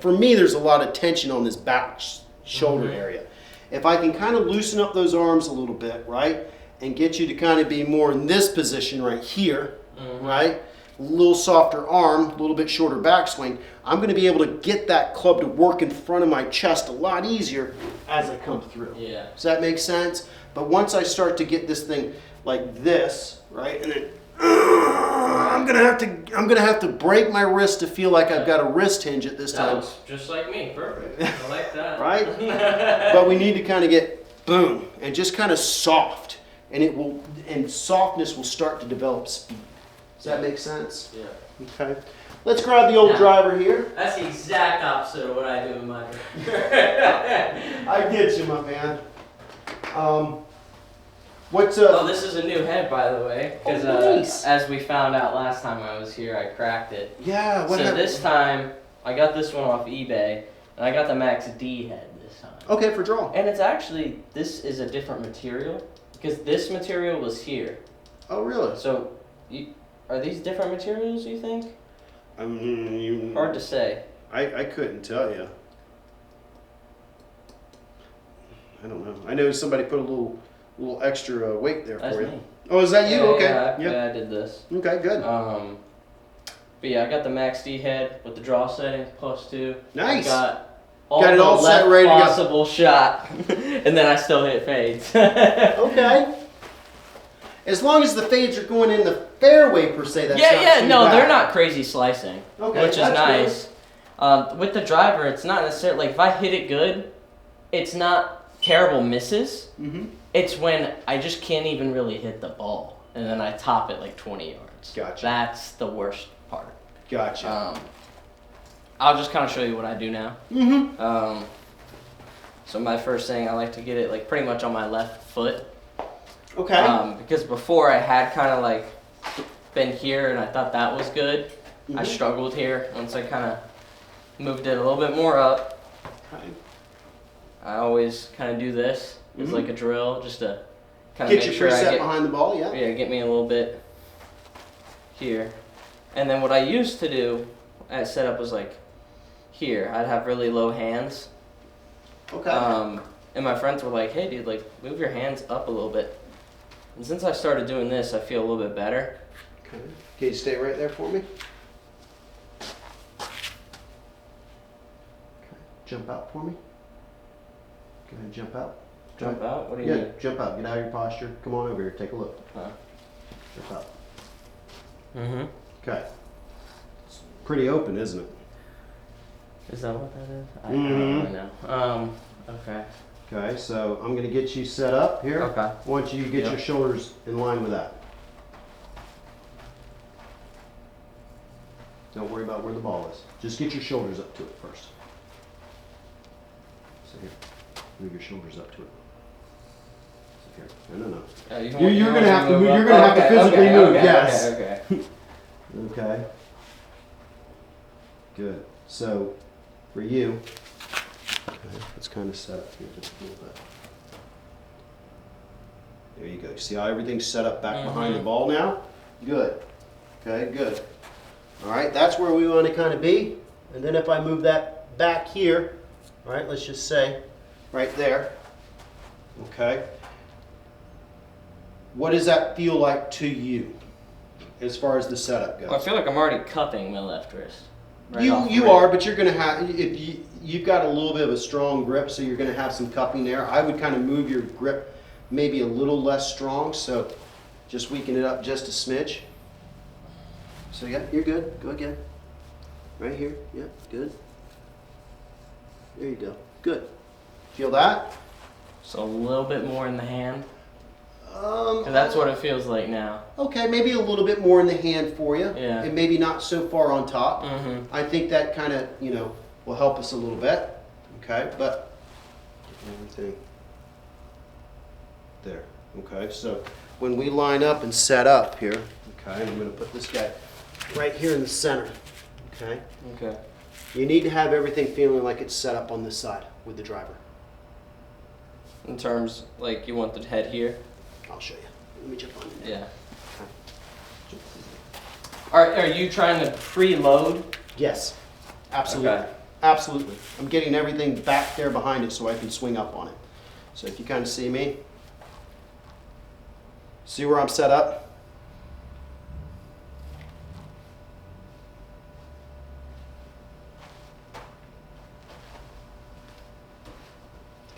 for me, there's a lot of tension on this back shoulder area. If I can kind of loosen up those arms a little bit, right? And get you to kind of be more in this position right here, right? A little softer arm, a little bit shorter backswing. I'm going to be able to get that club to work in front of my chest a lot easier as I come through. Yeah. Does that make sense? But once I start to get this thing like this, right, and then I'm gonna have to break my wrist to feel like I've got a wrist hinge at this time. That was just like me, perfect. I like that. Right? But we need to kind of get boom and just kind of soft, and softness will start to develop speed. Does that make sense? Yeah. Okay. Let's grab the old driver here. That's the exact opposite of what I do in my I get you, my man. Oh, this is a new head, by the way, because nice. As we found out last time I was here, I cracked it. Yeah. So this time, I got this one off eBay, and I got the Max D head this time. Okay, for draw. And it's actually, this is a different material, because this material was here. Oh, really? So, are these different materials, you think? Hard to say. I couldn't tell you. I don't know. I know somebody put a little extra weight there That's for you. me. Oh, is that you? Okay. Yeah, I did this. Okay, good. But yeah, I got the Max D head with the draw setting +2. Nice. Got it all set, ready to go. Possible shot, and then I still hit fades. Okay. As long as the fades are going in the fairway per se, that's not too no, bad. they're not crazy slicing, Okay, which is that's nice. With the driver, it's not necessarily like if I hit it good, it's not terrible misses. Mm-hmm. It's when I just can't even really hit the ball, and then I top it like 20 yards. Gotcha. That's the worst part. Gotcha. I'll just kind of show you what I do now. Mm-hmm. So my first thing, I like to get it like pretty much on my left foot. Okay. Because before I had kind of like been here and I thought that was good. Mm-hmm. I struggled here once I kind of moved it a little bit more up. Okay. I always kind of do this as like a drill just to kind of Get make your sure first I set get behind the ball, yeah. Yeah, get me a little bit here. And then what I used to do at setup was like here. I'd have really low hands. Okay. And my friends were like, hey dude, like move your hands up a little bit. And since I started doing this, I feel a little bit better. Okay. Can you stay right there for me? Okay. Jump out for me. Go ahead and jump out. Jump out? What do you mean? Jump out. Get out of your posture. Come on over here. Take a look. Jump out. Mm-hmm. Okay. It's pretty open, isn't it? Is that what that is? I don't really know. Okay. Okay, so I'm going to get you set up here. Okay. I want you to get your shoulders in line with that. Don't worry about where the ball is. Just get your shoulders up to it first. So here, move your shoulders up to it. So here, no. You're going to have to move. You're going to have to physically move. Yes. Okay. Okay. Good. So for you, okay, let's kind of set up here just a little bit. There you go. See how everything's set up back behind the ball now? Good. Okay, good. All right, that's where we want to kind of be. And then if I move that back here, all right, let's just say right there. Okay. What does that feel like to you as far as the setup goes? Well, I feel like I'm already cupping my left wrist. Right You are, but you're going to have, if you've got a little bit of a strong grip, so you're going to have some cupping there. I would kind of move your grip maybe a little less strong, so just weaken it up just a smidge. So yeah, you're good. Go again. Right here. Yeah, good. There you go. Good. Feel that? So a little bit more in the hand. 'Cause that's what it feels like now. Okay, maybe a little bit more in the hand for you. Yeah. And maybe not so far on top. Mm-hmm. I think that kind of, will help us a little bit. Okay, but everything there. Okay, so when we line up and set up here, okay, I'm going to put this guy right here in the center. Okay. Okay. You need to have everything feeling like it's set up on this side with the driver. In terms, like, you want the head here? I'll show you. Let me jump on in there. Yeah. Are you trying to preload? Yes, absolutely. Okay. Absolutely. I'm getting everything back there behind it so I can swing up on it. So if you kind of see me, see where I'm set up?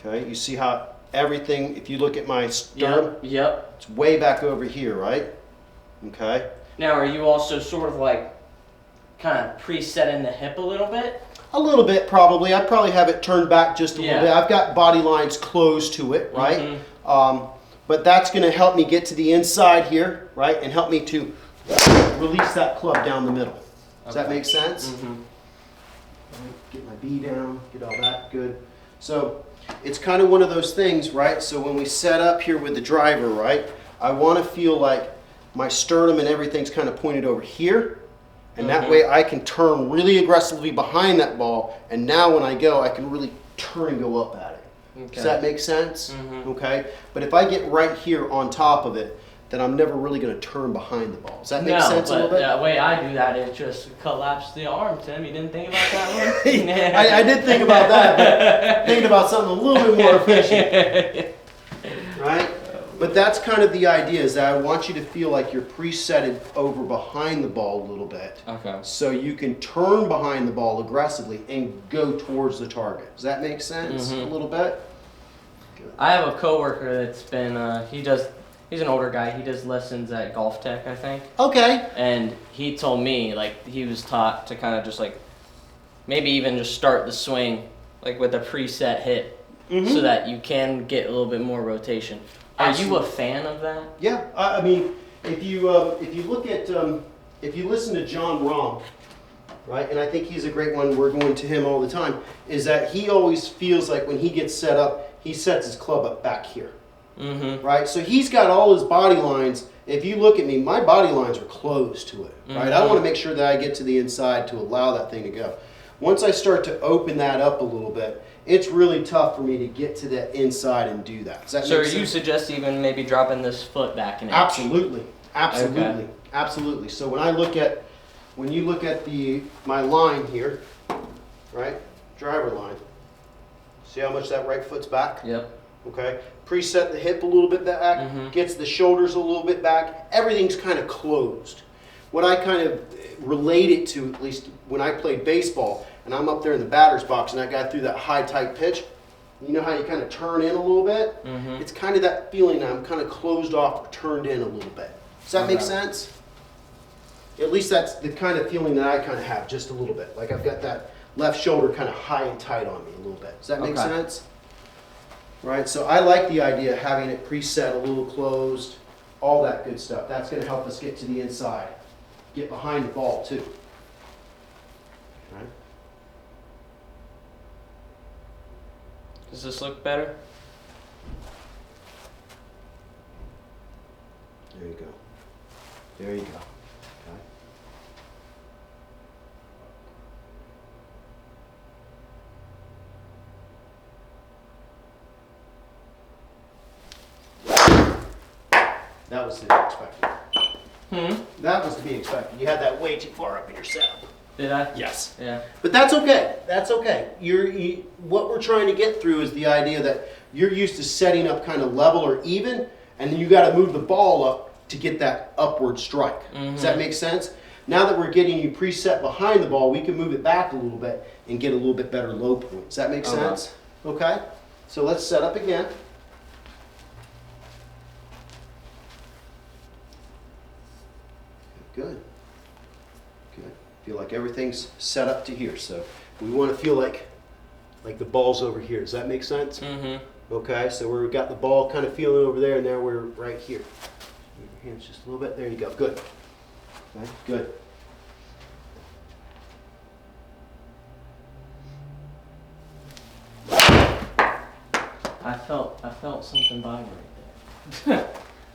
Okay, you see how everything, if you look at my stirrup, Yep. it's way back over here, right? Okay. Now, are you also sort of like kind of presetting the hip a little bit? A little bit, probably. I'd probably have it turned back just a Yeah. little bit. I've got body lines close to it, right? Mhm. But that's going to help me get to the inside here, right? And help me to release that club down the middle. Does that make sense? Mhm. Get my B down, get all that good. So it's kind of one of those things, right? So when we set up here with the driver, right, I want to feel like my sternum and everything's kind of pointed over here. And that way I can turn really aggressively behind that ball. And now when I go, I can really turn and go up at it. Okay. Does that make sense? Mhm. Okay. But if I get right here on top of it, then I'm never really going to turn behind the ball. Does that make sense a little bit? The way I do that, it just collapses the arm, Tim. You didn't think about that one? I did think about that, but thinking about something a little bit more efficient. Right? But that's kind of the idea, is that I want you to feel like you're presetted over behind the ball a little bit. Okay. So you can turn behind the ball aggressively and go towards the target. Does that make sense a little bit? Good. I have a coworker that's been, he's an older guy. He does lessons at Golf Tech, I think. Okay. And he told me, like, he was taught to kind of just, like, maybe even just start the swing, like, with a preset hit so that you can get a little bit more rotation. Are you a fan of that? Yeah, I mean, if you look at if you listen to John Rahm, right, and I think he's a great one. We're going to him all the time. Is that he always feels like when he gets set up, he sets his club up back here, right? So he's got all his body lines. If you look at me, my body lines are closed to it, right? I want to make sure that I get to the inside to allow that thing to go. Once I start to open that up a little bit, it's really tough for me to get to the inside and do that. Does that So make are sense? you suggest even maybe dropping this foot back an inch? Absolutely, absolutely, Okay. absolutely. So when you look at my line here, right, driver line, see how much that right foot's back? Yep. Okay, preset the hip a little bit back, gets the shoulders a little bit back. Everything's kind of closed. What I kind of relate it to, at least when I played baseball, and I'm up there in the batter's box and that guy threw that high tight pitch, you know how you kind of turn in a little bit? It's kind of that feeling that I'm kind of closed off or turned in a little bit. Does that make sense? At least that's the kind of feeling that I kind of have, just a little bit. Like I've got that left shoulder kind of high and tight on me a little bit. Does that make sense? Right, so I like the idea of having it preset, a little closed, all that good stuff. That's going to help us get to the inside, get behind the ball too. Right. Does this look better? There you go. There you go. Okay. That was to be expected. That was to be expected. You had that way too far up in your setup. Did I? Yes. Yeah. But that's okay. That's okay. What we're trying to get through is the idea that you're used to setting up kind of level or even, and then you got to move the ball up to get that upward strike. Does that make sense? Now that we're getting you preset behind the ball, we can move it back a little bit and get a little bit better low point. Does that make sense? Okay. So let's set up again. Good. Good. Feel like everything's set up to here. So we want to feel like the ball's over here. Does that make sense? Okay, so we've got the ball kind of feeling over there, and now we're right here. Move your hands just a little bit. There you go. Good. Okay, good. I felt something vibrate there.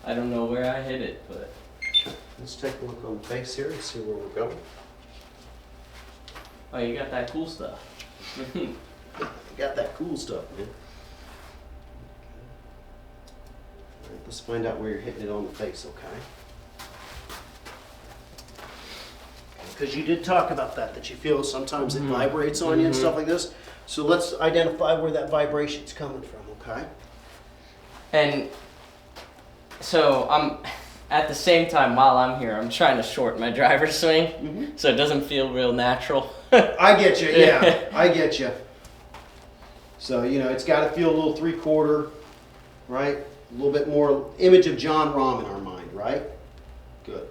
I don't know where I hit it, but Let's take a look on the face here and see where we're going. oh, you got that cool stuff. You got that cool stuff, man. Let's find out where you're hitting it on the face, okay? Because you did talk about that you feel sometimes it vibrates on you and stuff like this. So let's identify where that vibration's coming from, okay? And so I'm, at the same time while I'm here, I'm trying to shorten my driver's swing so it doesn't feel real natural. I get you, yeah, I get you. So, you know, it's got to feel a little 3/4, right? A little bit more image of John Rahm in our mind, right? Good.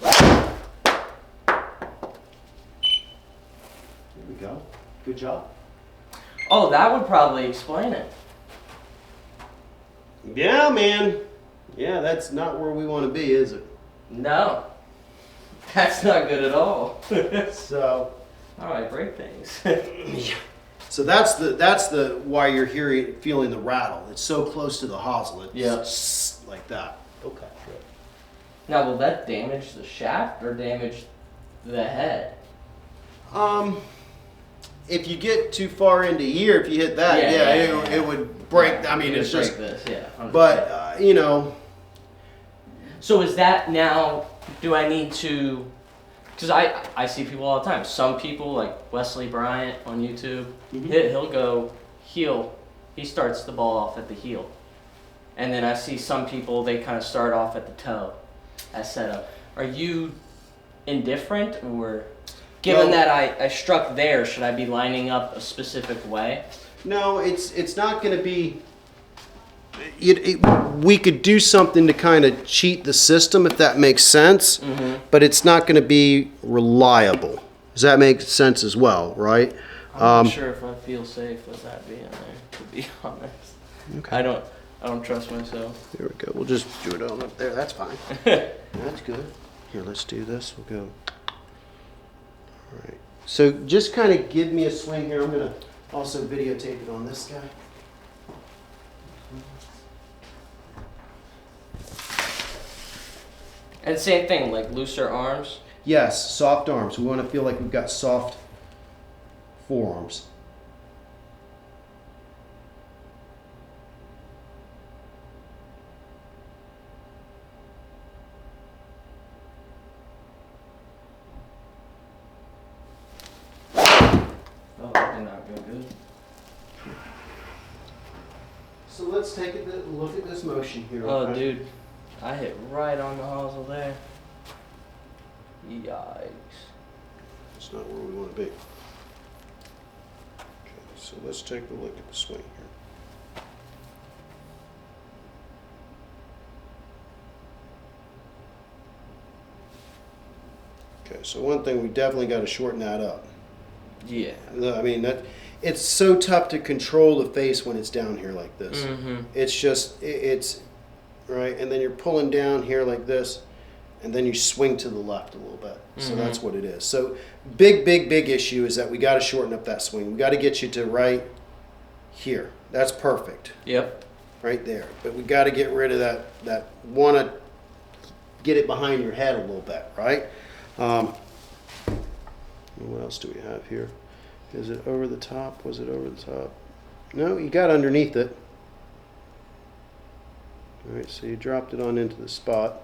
There we go. Good job. Oh, that would probably explain it. Yeah, man. Yeah, that's not where we want to be, is it? No. That's not good at all. So, How do I break things? so that's the why you're feeling the rattle. It's so close to the hosel. It's like that. Okay, good. Now, will that damage the shaft or damage the head? If you get too far into here, if you hit that, it would break. I mean, It it's would just. break this, yeah. 100%. But you know. So is that now? Do I need to? Because I see people all the time. Some people like Wesley Bryant on YouTube. He'll go heel. He starts the ball off at the heel, and then I see some people they kind of start off at the toe, as setup. Are you indifferent or? Given that I struck there, should I be lining up a specific way? No, it's not going to be. We could do something to kind of cheat the system if that makes sense, but it's not going to be reliable. Does that make sense as well, right? I'm not sure if I feel safe with that being there, to be honest. Okay. I don't trust myself. There we go. We'll just do it on up there. That's fine. That's good. Here, let's do this. We'll go. All right. So just kind of give me a swing here. I'm going to also videotape it on this guy. And same thing, like looser arms. Yes, soft arms. We want to feel like we've got soft forearms. Oh, that did not go good. So let's take a look at this motion here. Oh, okay? dude, I hit right on the hosel there. Yikes. That's not where we want to be. Okay, so let's take a look at the swing here. Okay, so one thing, we definitely got to shorten that up. Yeah. I mean, it's so tough to control the face when it's down here like this. It's just, it's, right, and then you're pulling down here like this, and then you swing to the left a little bit. So that's what it is. So big issue is that we got to shorten up that swing. We got to get you to right here. That's perfect. Yep. Right there. But we got to get rid of that want to get it behind your head a little bit, right? What else do we have here? Is it over the top? Was it over the top? No, you got underneath it. All right, so you dropped it on into the spot.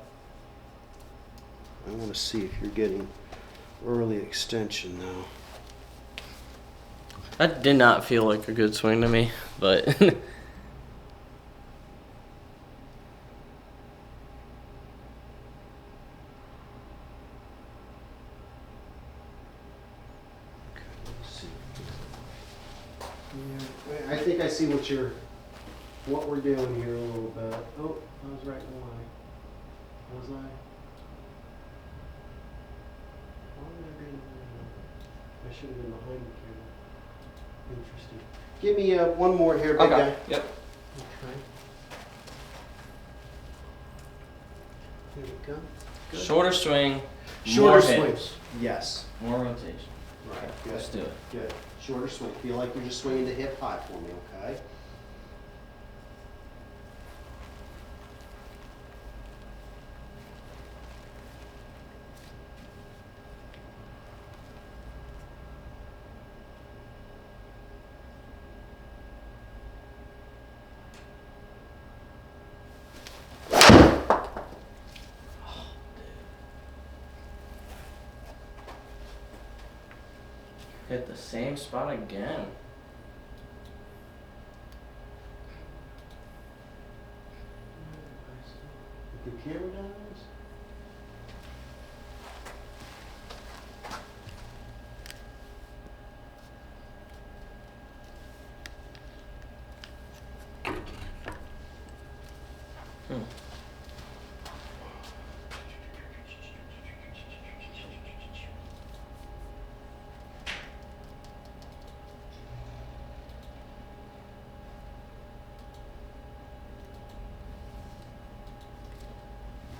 I want to see if you're getting early extension now. That did not feel like a good swing to me, but I think I see what we're doing here a little bit. Oh, I was right in the line. Was I? I should have been behind the camera. Interesting. Give me one more here, big guy. Yep. Okay. Here we go. Good. Shorter swing. Shorter more swing. hips, Yes. more rotation. Right. Good. Let's do it. Good. Shorter swing. Feel like you're just swinging the hip high for me, okay? Hit the same spot again. The camera down this?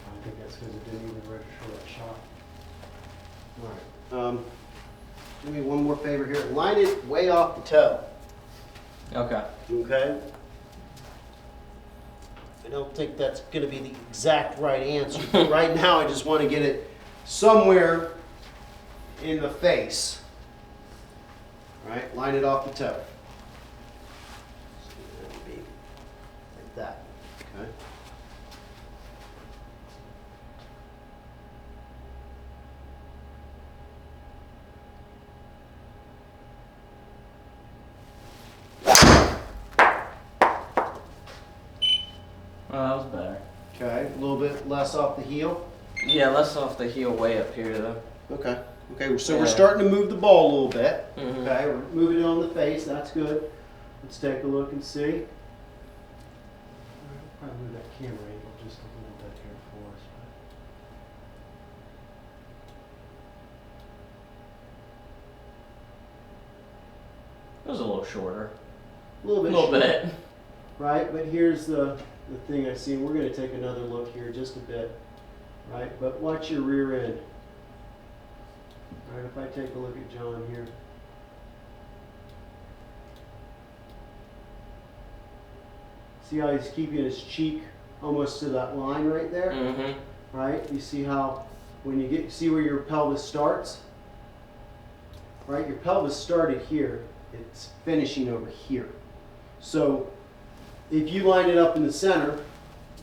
I think that's because it didn't even register that shot. All right. Do me one more favor here. Line it way off the toe. Okay. Okay? I don't think that's going to be the exact right answer. But right now, I just want to get it somewhere in the face. All right? Line it off the toe. So that would be like that. Okay? Oh, that was better. Okay, a little bit less off the heel. Yeah, less off the heel way up here though. Okay. Okay, so we're Yeah. starting to move the ball a little bit. Mhm. Okay, we're moving it on the face. That's good. Let's take a look and see. All right, probably move that camera angle just a little bit here for us. It was a little shorter. A little A bit. little short, bit. Right, but here's the thing I see. We're going to take another look here just a bit. Right, but watch your rear end. All right, if I take a look at John here. See how he's keeping his cheek almost to that line right there? Mm-hmm. Right? You see how when you see where your pelvis starts? Right? Your pelvis started here. It's finishing over here. So if you line it up in the center,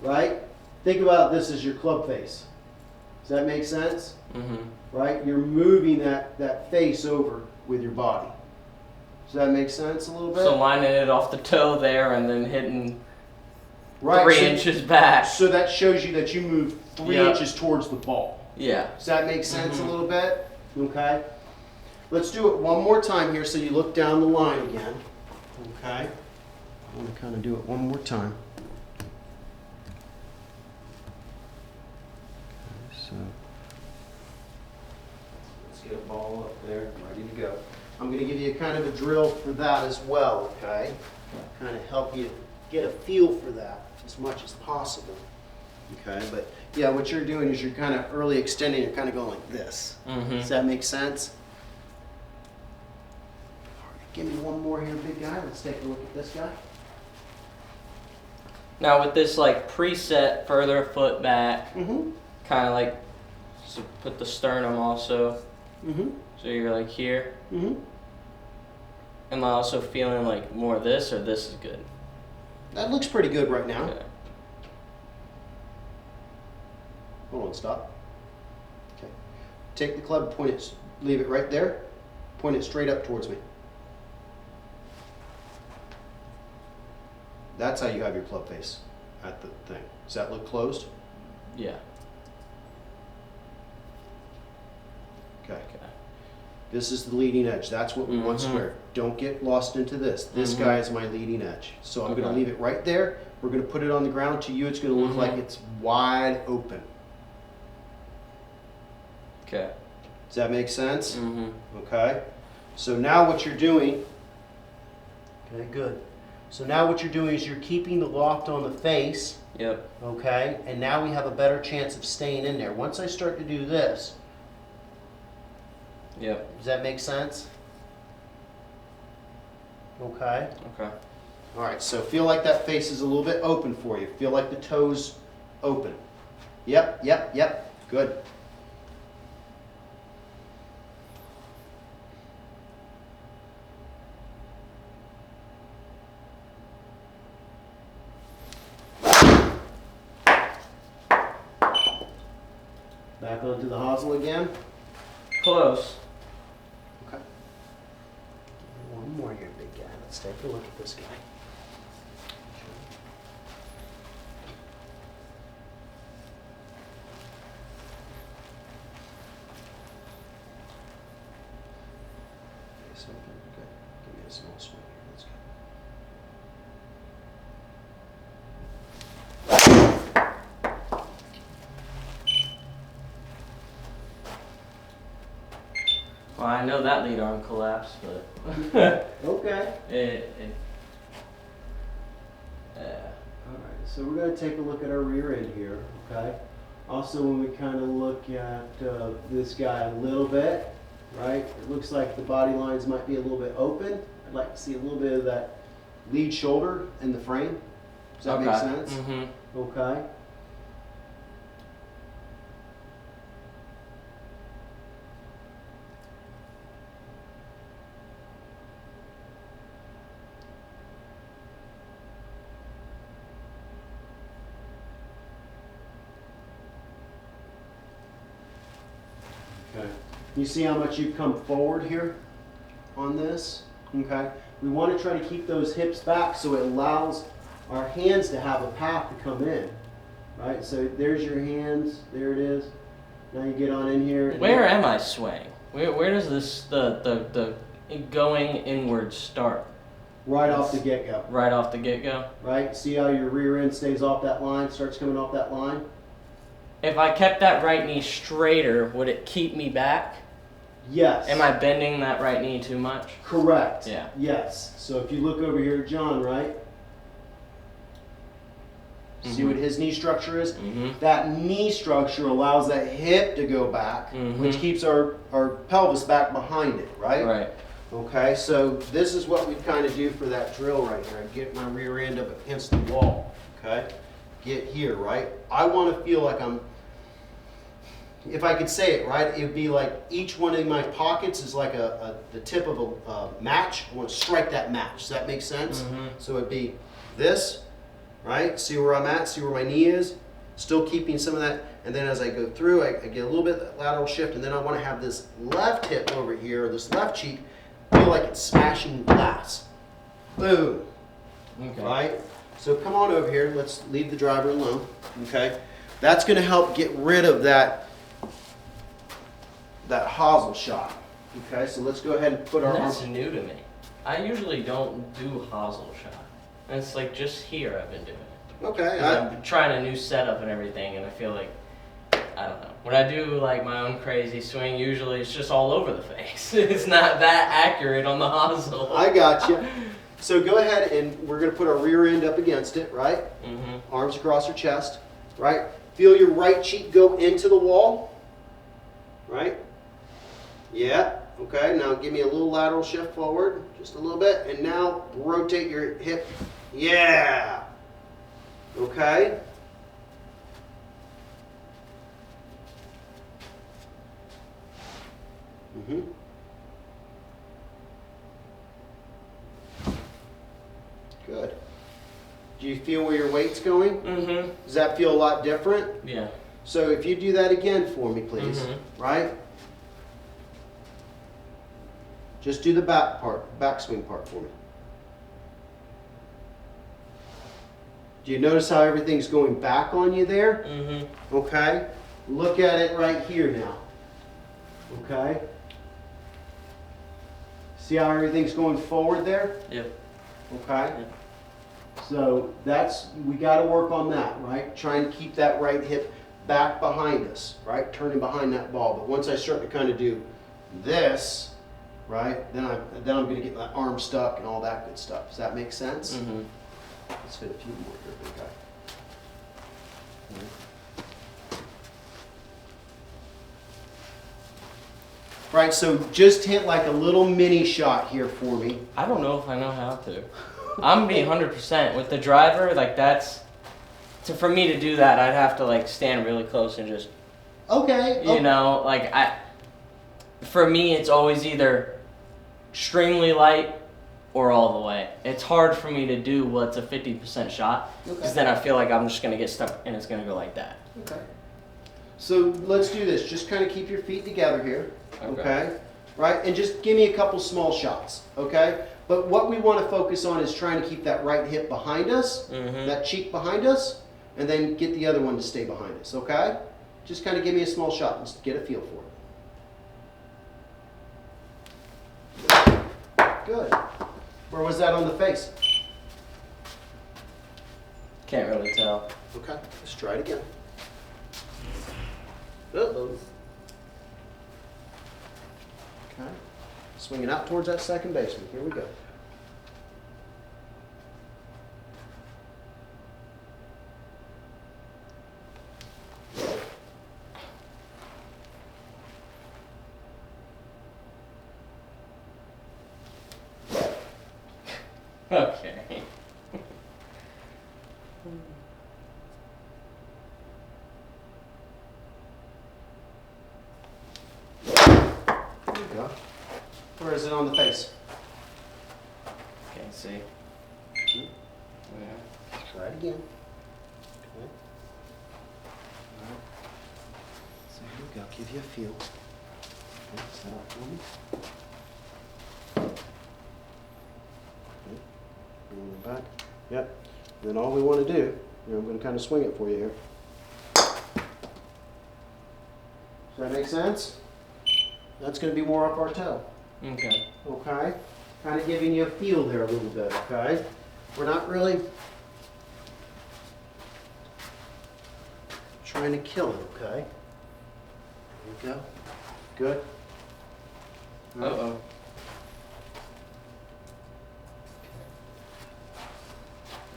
right? Think about this as your club face. Does that make sense? Mm-hmm. Right? You're moving that face over with your body. Does that make sense a little bit? So lining it off the toe there and then hitting right. 3 so, inches back. So that shows you that you move 3 Yep. inches towards the ball. Yeah. Does that make sense Mhm. a little bit? Okay. Let's do it one more time here so you look down the line again. Okay. I want to kind of do it one more time. Okay, so let's get a ball up there, ready to go. I'm going to give you kind of a drill for that as well, okay? Kind of help you get a feel for that as much as possible. Okay, but yeah, what you're doing is you're kind of early extending, you're kind of going like this. Mm-hmm. Does that make sense? Give me one more here, big guy. Let's take a look at this guy. Now with this like preset further foot back, Mm-hmm. kind of like so put the sternum also. Mm-hmm. So you're like here. Mm-hmm. Am I also feeling like more of this or this is good? That looks pretty good right now. Okay. Hold on, stop. Okay. Take the club, point it, leave it right there. Point it straight up towards me. That's how you have your club face at the thing. Does that look closed? Yeah. Okay. Okay. This is the leading edge. That's what we want Mhm. square. Don't get lost into this. This Mhm. guy is my leading edge. So I'm going to Okay. leave it right there. We're going to put it on the ground. To you, it's going to look like Mhm. it's wide open. Okay. Does that make sense? Mm-hmm. Okay. So now what you're doing, okay, good. So now what you're doing is you're keeping the loft on the face, Yep. okay? And now we have a better chance of staying in there. Once I start to do this, Yep. does that make sense? Okay. Okay. All right, so feel like that face is a little bit open for you. Feel like the toes open. Yep, yep, yep. Good. Back onto the hosel again. Close. Okay. Let's take a look at this guy. Okay, so okay. Give me a small swing here. Let's go. Well, I know that lead arm collapsed, but Okay. Yeah. Alright, so we're going to take a look at our rear end here, okay? Also, when we kind of look at this guy a little bit, right? It looks like the body lines might be a little bit open. I'd like to see a little bit of that lead shoulder in the frame. Does that make sense? Mm-hmm. Okay. Okay. You see how much you've come forward here on this? Okay. We want to try to keep those hips back so it allows our hands to have a path to come in. Right? So there's your hands. There it is. Now you get on in here. Where am I swaying? Where does this the going inward start? Right off the get-go. Right off the get-go? Right? See how your rear end stays off that line, starts coming off that line? If I kept that right knee straighter, would it keep me back? Yes. Am I bending that right knee too much? Correct. Yeah. Yes. So if you look over here at John, right? See what his knee structure is? That knee structure allows that hip to go back, which keeps our pelvis back behind it, right? Right. Okay, so this is what we kind of do for that drill right here. I get my rear end up against the wall, okay? Get here, right? I want to feel like I'm, if I could say it, right, it would be like each one of my pockets is like the tip of a match. I want to strike that match. Does that make sense? So it'd be this, right? See where I'm at, see where my knee is, still keeping some of that. And then as I go through, I get a little bit of that lateral shift, and then I want to have this left hip over here, this left cheek, feel like it's smashing glass. Boom. Okay. Right? So come on over here. Let's leave the driver alone. Okay? That's going to help get rid of that hosel shot. Okay? So let's go ahead and put our That's arms. new to me. I usually don't do hosel shot. And it's like just here I've been doing it. Okay. I'm trying a new setup and everything, and I feel like, I don't know. When I do like my own crazy swing, usually it's just all over the face. It's not that accurate on the hosel. I got you. So go ahead and we're going to put our rear end up against it, right? Arms across our chest, right? Feel your right cheek go into the wall, right? Yeah. Okay. Now give me a little lateral shift forward, just a little bit, and now rotate your hip. Yeah. Okay. Good. Do you feel where your weight's going? Does that feel a lot different? Yeah. So if you do that again for me, please, right? Just do the backswing part for me. Do you notice how everything's going back on you there? Okay. Look at it right here now. Okay. See how everything's going forward there? Yep. Okay. Yep. So we got to work on that, right? Trying to keep that right hip back behind us, right? Turning behind that ball. But once I start to kind of do this, right, then I'm going to get my arm stuck and all that good stuff. Does that make sense? Let's fit a few more here, big guy. Right, so just hit like a little mini shot here for me. I don't know if I know how to. I'm being 100% with the driver. Like for me to do that, I'd have to like stand really close and just. Okay. You know, like for me, it's always either extremely light or all the way. It's hard for me to do what's a 50% shot because then I feel like I'm just gonna get stuck and it's gonna go like that. Okay. So let's do this. Just kind of keep your feet together here. Okay. Right? And just give me a couple small shots. Okay? But what we want to focus on is trying to keep that right hip behind us, that cheek behind us, and then get the other one to stay behind us, okay? Just kind of give me a small shot and get a feel for it. Good. Where was that on the face? Can't really tell. Okay, let's try it again. Uh-oh. Okay. Swinging out towards that second baseman. Here we go. Okay. There you go. Where is it on the face? Can't see. Yeah. Try it again. Okay. All right. So here we go. Give you a feel. Okay, set up for me. Okay. Bring it back. Yep. Then all we want to do, I'm going to kind of swing it for you here. Does that make sense? That's going to be more up our toe. Okay. Okay? Kind of giving you a feel there a little bit, okay? We're not really trying to kill it, okay? There we go. Good. Uh-oh.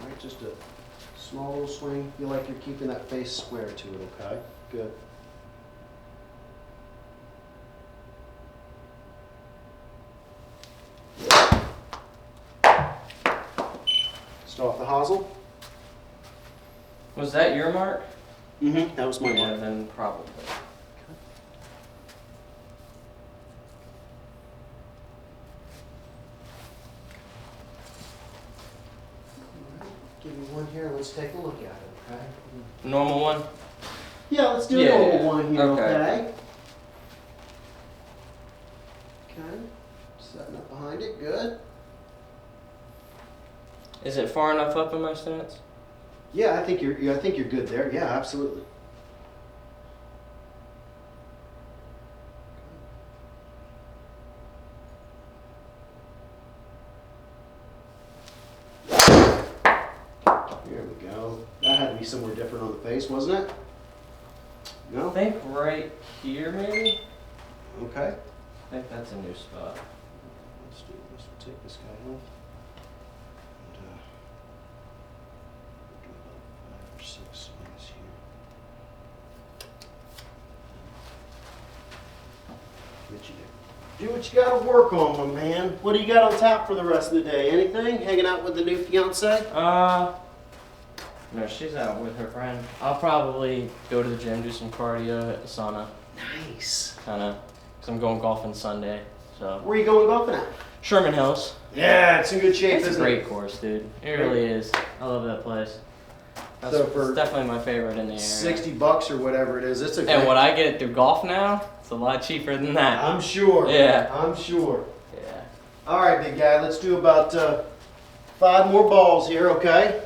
All right, just a small little swing. Feel like you're keeping that face square to it, okay? Good. Off the hosel. Was that your mark? Mm-hmm. That was my Yeah, mark. then probably. Give me one here. Let's take a look at it, okay? Normal one? Yeah, let's do Yeah, a normal yeah. one here, Okay. okay? Okay. Setting up behind it. Good. Is it far enough up in my stance? Yeah, I think you're good there. Yeah, absolutely. Here we go. That had to be somewhere different on the face, wasn't it? No? I think right here, maybe? Okay. I think that's a new spot. Let's do this. We'll take this guy off. And, we'll do about 5 or 6 swings here. What you do? Do what you gotta work on, my man. What do you got on tap for the rest of the day? Anything? Hanging out with the new fiance? No, she's out with her friend. I'll probably go to the gym, do some cardio, hit the sauna. Nice. Kinda, cause I'm going golfing Sunday, so. Where are you going golfing at? Sherman Hills. Yeah, it's in good shape, It's a isn't great it? course, dude. It really is. I love that place. That's So for it's definitely my favorite in the area. $60 or whatever it is. It's a And great- what I get through golf now, it's a lot cheaper than that. I'm sure. Yeah. I'm sure. Yeah. All right, big guy. Let's do about 5 more balls here, okay?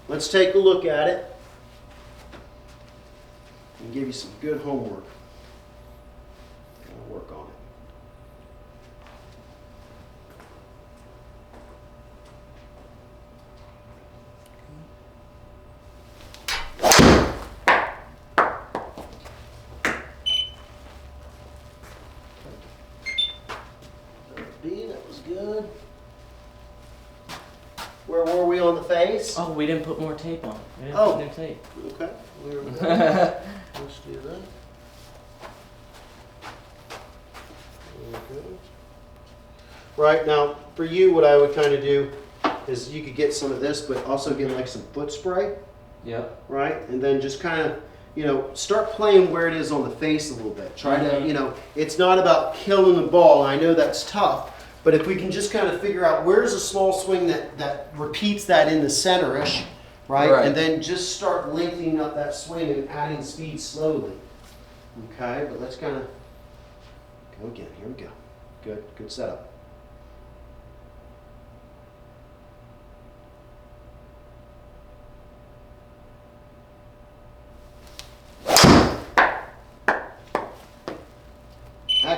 Let's take a look at it and give you some good homework. I'll work on it. B, that was good. Where were we on the face? Oh, we didn't put more tape on. We didn't Oh. put new tape. Okay, there we go. Let's do that. There we go. Right, now, for you, what I would kind of do is you could get some of this, but also get like some foot spray, Yep. right? And then just kind of, start playing where it is on the face a little bit. Try to, it's not about killing the ball. I know that's tough, but if we can just kind of figure out where's a small swing that repeats that in the center-ish, right? Right. And then just start lengthening up that swing and adding speed slowly. Okay, but let's kind of go again. Here we go. Good setup.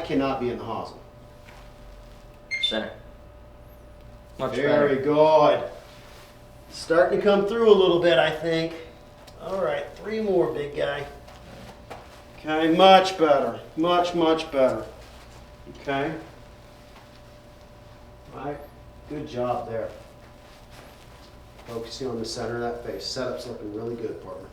cannot be in the hosel. Center. Much Very better. good. Starting to come through a little bit, I think. All right, 3 more, big guy. Okay, much better. Much, much better. Okay. All right, good job there. Focusing on the center of that face. Setup's looking really good, partner.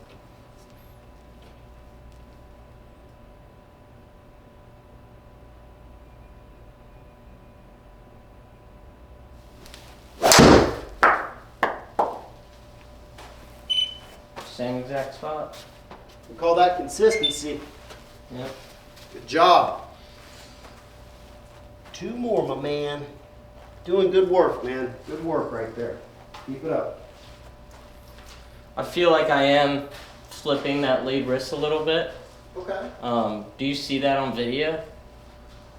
Same exact spot. We call that consistency. Yep. Good job. 2 more, my man. Doing good work, man. Good work right there. Keep it up. I feel like I am flipping that lead wrist a little bit. Okay. Do you see that on video?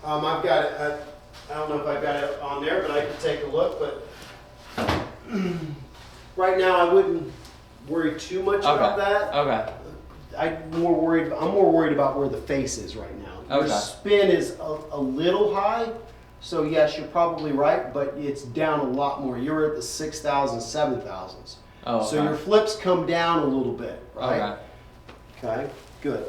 I've got it. I don't know if I've got it on there, but I can take a look. But right now, I wouldn't worry too much about that. Okay. I'm more worried about where the face is right now. Your Okay. spin is a little high, so yes, you're probably right, but it's down a lot more. You're at the 6,000, 7,000s. Oh, okay. So your flips come down a little bit, right? Okay. Okay, good.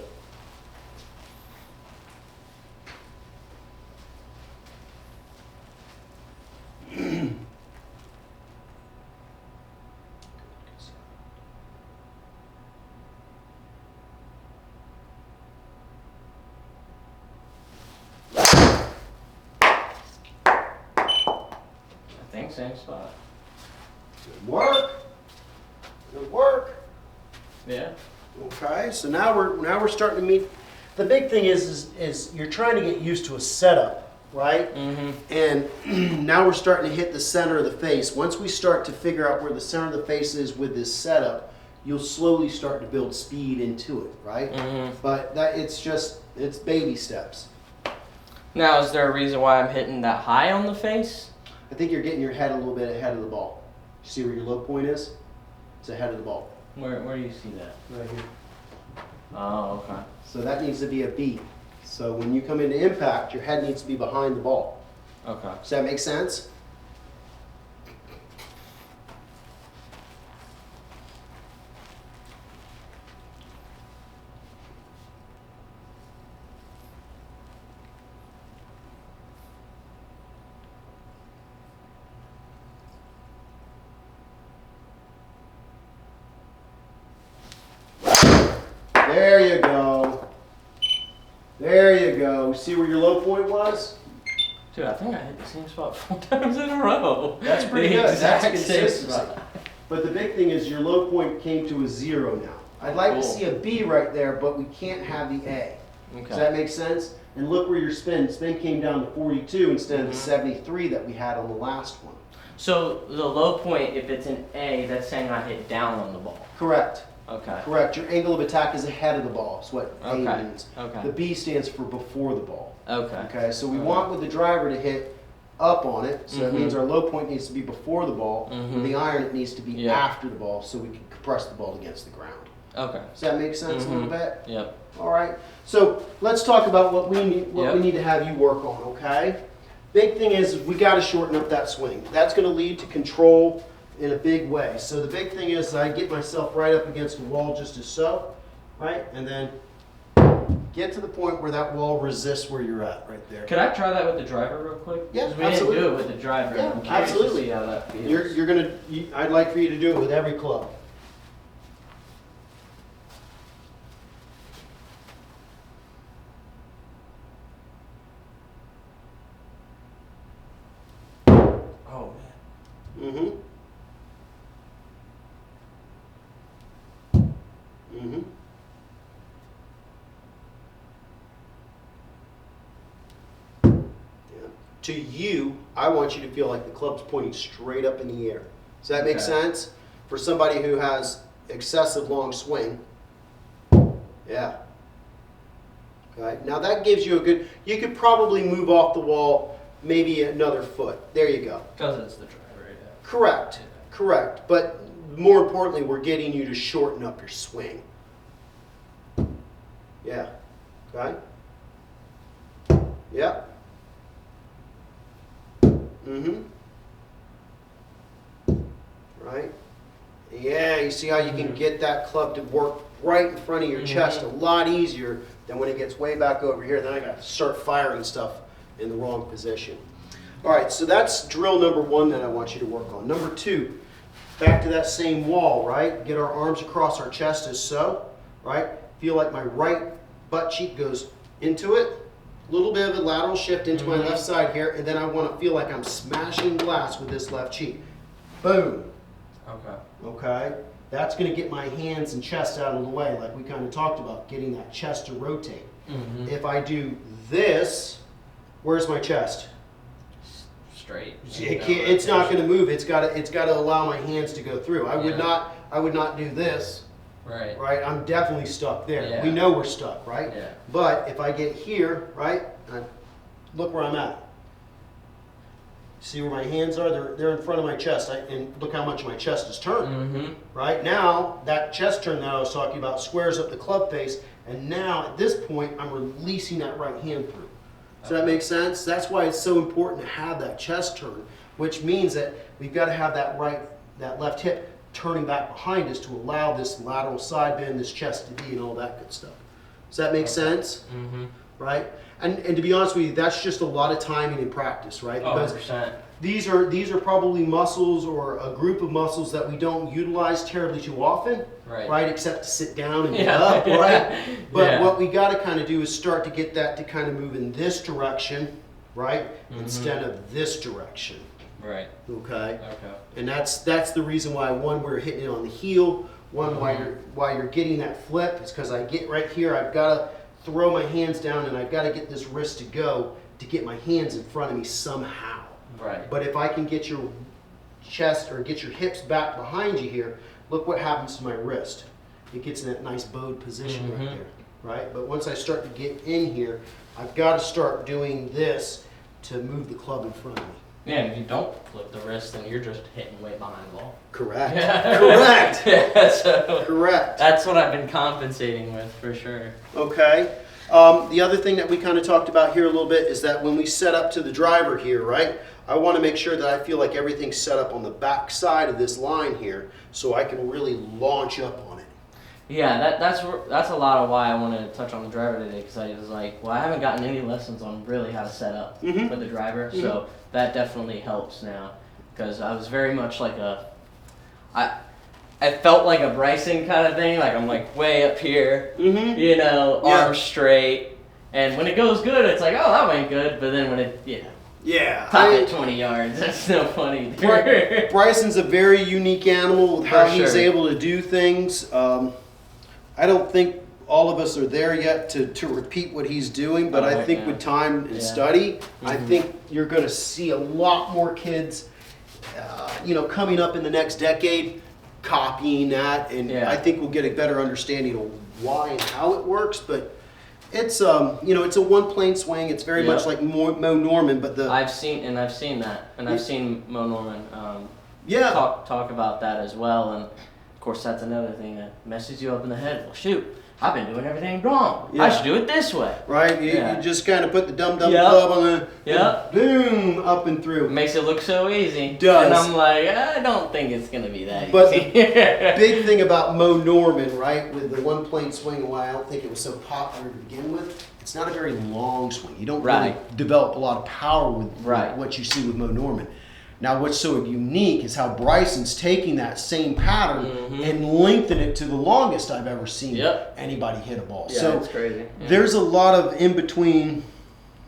I think same spot. Good work. Good work. Yeah. Okay, so now we're starting to meet. The big thing is you're trying to get used to a setup, right? Mm-hmm. And now we're starting to hit the center of the face. Once we start to figure out where the center of the face is with this setup, you'll slowly start to build speed into it, right? Mm-hmm. But it's baby steps. Now, is there a reason why I'm hitting that high on the face? I think you're getting your head a little bit ahead of the ball. See where your low point is? It's ahead of the ball. Where do you see that? Right here. Oh, okay. So that needs to be a B. So when you come into impact, your head needs to be behind the ball. Okay. Does that make sense? There you go. There you go. See where your low point was? Dude, I think I hit the same spot 4 times in a row. That's pretty The good. That's exact same consistency. spot. But the big thing is your low point came to a 0 now. I'd like to Cool. see a B right there, but we can't have the A. Okay. Does that make sense? And look where your spin came down to 42 instead of the 73 that we had on the last one. So the low point, if it's an A, that's saying I hit down on the ball. Correct. Okay. Correct. Your angle of attack is ahead of the ball. Is what A Okay. means. Okay. The B stands for before the ball. Okay. Okay. So we Okay. want with the driver to hit up on it. So that Mhm. means our low point needs to be before the ball. Mhm. With the iron, it needs to be Yeah. after the ball, so we can compress the ball against the ground. Okay. Does that make sense a little Mhm. bit? Yep. All right. So let's talk about what we need. What we Yep. need to have you work on. Okay. Big thing is we got to shorten up that swing. That's going to lead to control in a big way. So the big thing is I get myself right up against the wall just as so, right, and then get to the point where that wall resists where you're at, right there. Could I try that with the driver real quick? Yeah, 'Cause we absolutely. didn't do it with the driver. Yeah, I'm curious absolutely. to see how that feels. You're gonna. I'd like for you to do it with every club. Oh man. Mm-hmm. Mm-hmm. Yeah. To you, I want you to feel like the club's pointing straight up in the air. Does that make Okay. sense? For somebody who has excessive long swing. Yeah. Okay. Now that gives you a good, you could probably move off the wall maybe another foot. There you go. Because it's the driver right now. Correct. Correct. But more importantly, we're getting you to shorten up your swing. Yeah. Okay? Yep. Right. Yeah, you see how you can get that club to work right in front of your chest a lot easier than when it gets way back over here. Then I got to start firing stuff in the wrong position. All right, so that's drill number 1 that I want you to work on. Number 2, back to that same wall, right? Get our arms across our chest as so, right? Feel like my right butt cheek goes into it. A little bit of a lateral shift into my left side here, and then I want to feel like I'm smashing glass with this left cheek. Boom. Okay? That's going to get my hands and chest out of the way, like we kind of talked about, getting that chest to rotate. If I do this, where's my chest? Straight. It's not going to move. It's got to allow my hands to go through. I would not do this. Right. I'm definitely stuck there. Yeah. We know we're stuck, right? Yeah. But if I get here, right, look where I'm at. See where my hands are? They're in front of my chest. And look how much my chest is turned. Right now, that chest turn that I was talking about squares up the club face, and now at this point, I'm releasing that right hand through. Does that make sense? That's why it's so important to have that chest turn, which means that we've got to have that left hip turning back behind us to allow this lateral side bend, this chest to be, and all that good stuff. Does that make sense? Right? And to be honest with you, that's just a lot of timing and practice, right? Because 100%. these are probably muscles or a group of muscles that we don't utilize terribly too often, right? Except to sit down and get up, right? But what we got to kind of do is start to get that to kind of move in this direction, right? Instead of this direction. Right. Okay. And that's the reason why, one, we're hitting it on the heel. One, why you're getting that flip is because I get right here. I've got to throw my hands down, and I've got to get this wrist to go to get my hands in front of me somehow. Right. But if I can get your chest or get your hips back behind you here, look what happens to my wrist. It gets in that nice bowed position right there, right? But once I start to get in here, I've got to start doing this to move the club in front of me. Yeah, and if you don't flip the wrist, then you're just hitting way behind the ball. Correct. Correct. So correct. That's what I've been compensating with for sure. Okay. The other thing that we kind of talked about here a little bit is that when we set up to the driver here, right, I want to make sure that I feel like everything's set up on the back side of this line here so I can really launch up on it. Yeah, that's a lot of why I wanted to touch on the driver today, because I was like, well, I haven't gotten any lessons on really how to set up for the driver, so that definitely helps now, because I was very much like I felt like a Bryson kind of thing, like I'm like way up here, you know, arms straight, and when it goes good, it's like, oh, that went good, but then when it, top it 20 yards, that's no funny. Bryson's a very unique animal with how he's able to do things. I don't think all of us are there yet to repeat what he's doing, but I think with time and study, I think you're going to see a lot more kids, you know, coming up in the next decade, copying that, and I think we'll get a better understanding of why and how it works. But it's you know, it's a one plane swing. It's very much like Mo Norman, but I've seen that, and I've seen Mo Norman talk about that as well, and of course that's another thing that messes you up in the head. Well, shoot, I've been doing everything wrong. I should do it this way. Right? You just kind of put the dumb club on the boom, up and through. It makes it look so easy. It does. And I'm like, I don't think it's going to be that but easy. The big thing about Mo Norman, right, with the one plane swing and why I don't think it was so popular to begin with, it's not a very long swing. You don't really develop a lot of power with what you see with Mo Norman. Now, what's so unique is how Bryson's taking that same pattern and lengthen it to the longest I've ever seen anybody hit a ball. Yeah, so it's crazy. There's a lot of in between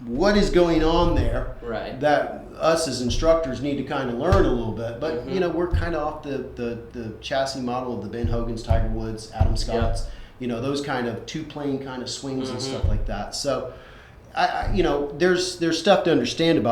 what is going on there that us as instructors need to kind of learn a little bit. But you know, we're kind of off the chassis model of the Ben Hogan's, Tiger Woods, Adam Scott's, you know, those kind of two plane kind of swings and stuff like that. So, you know, there's stuff to understand about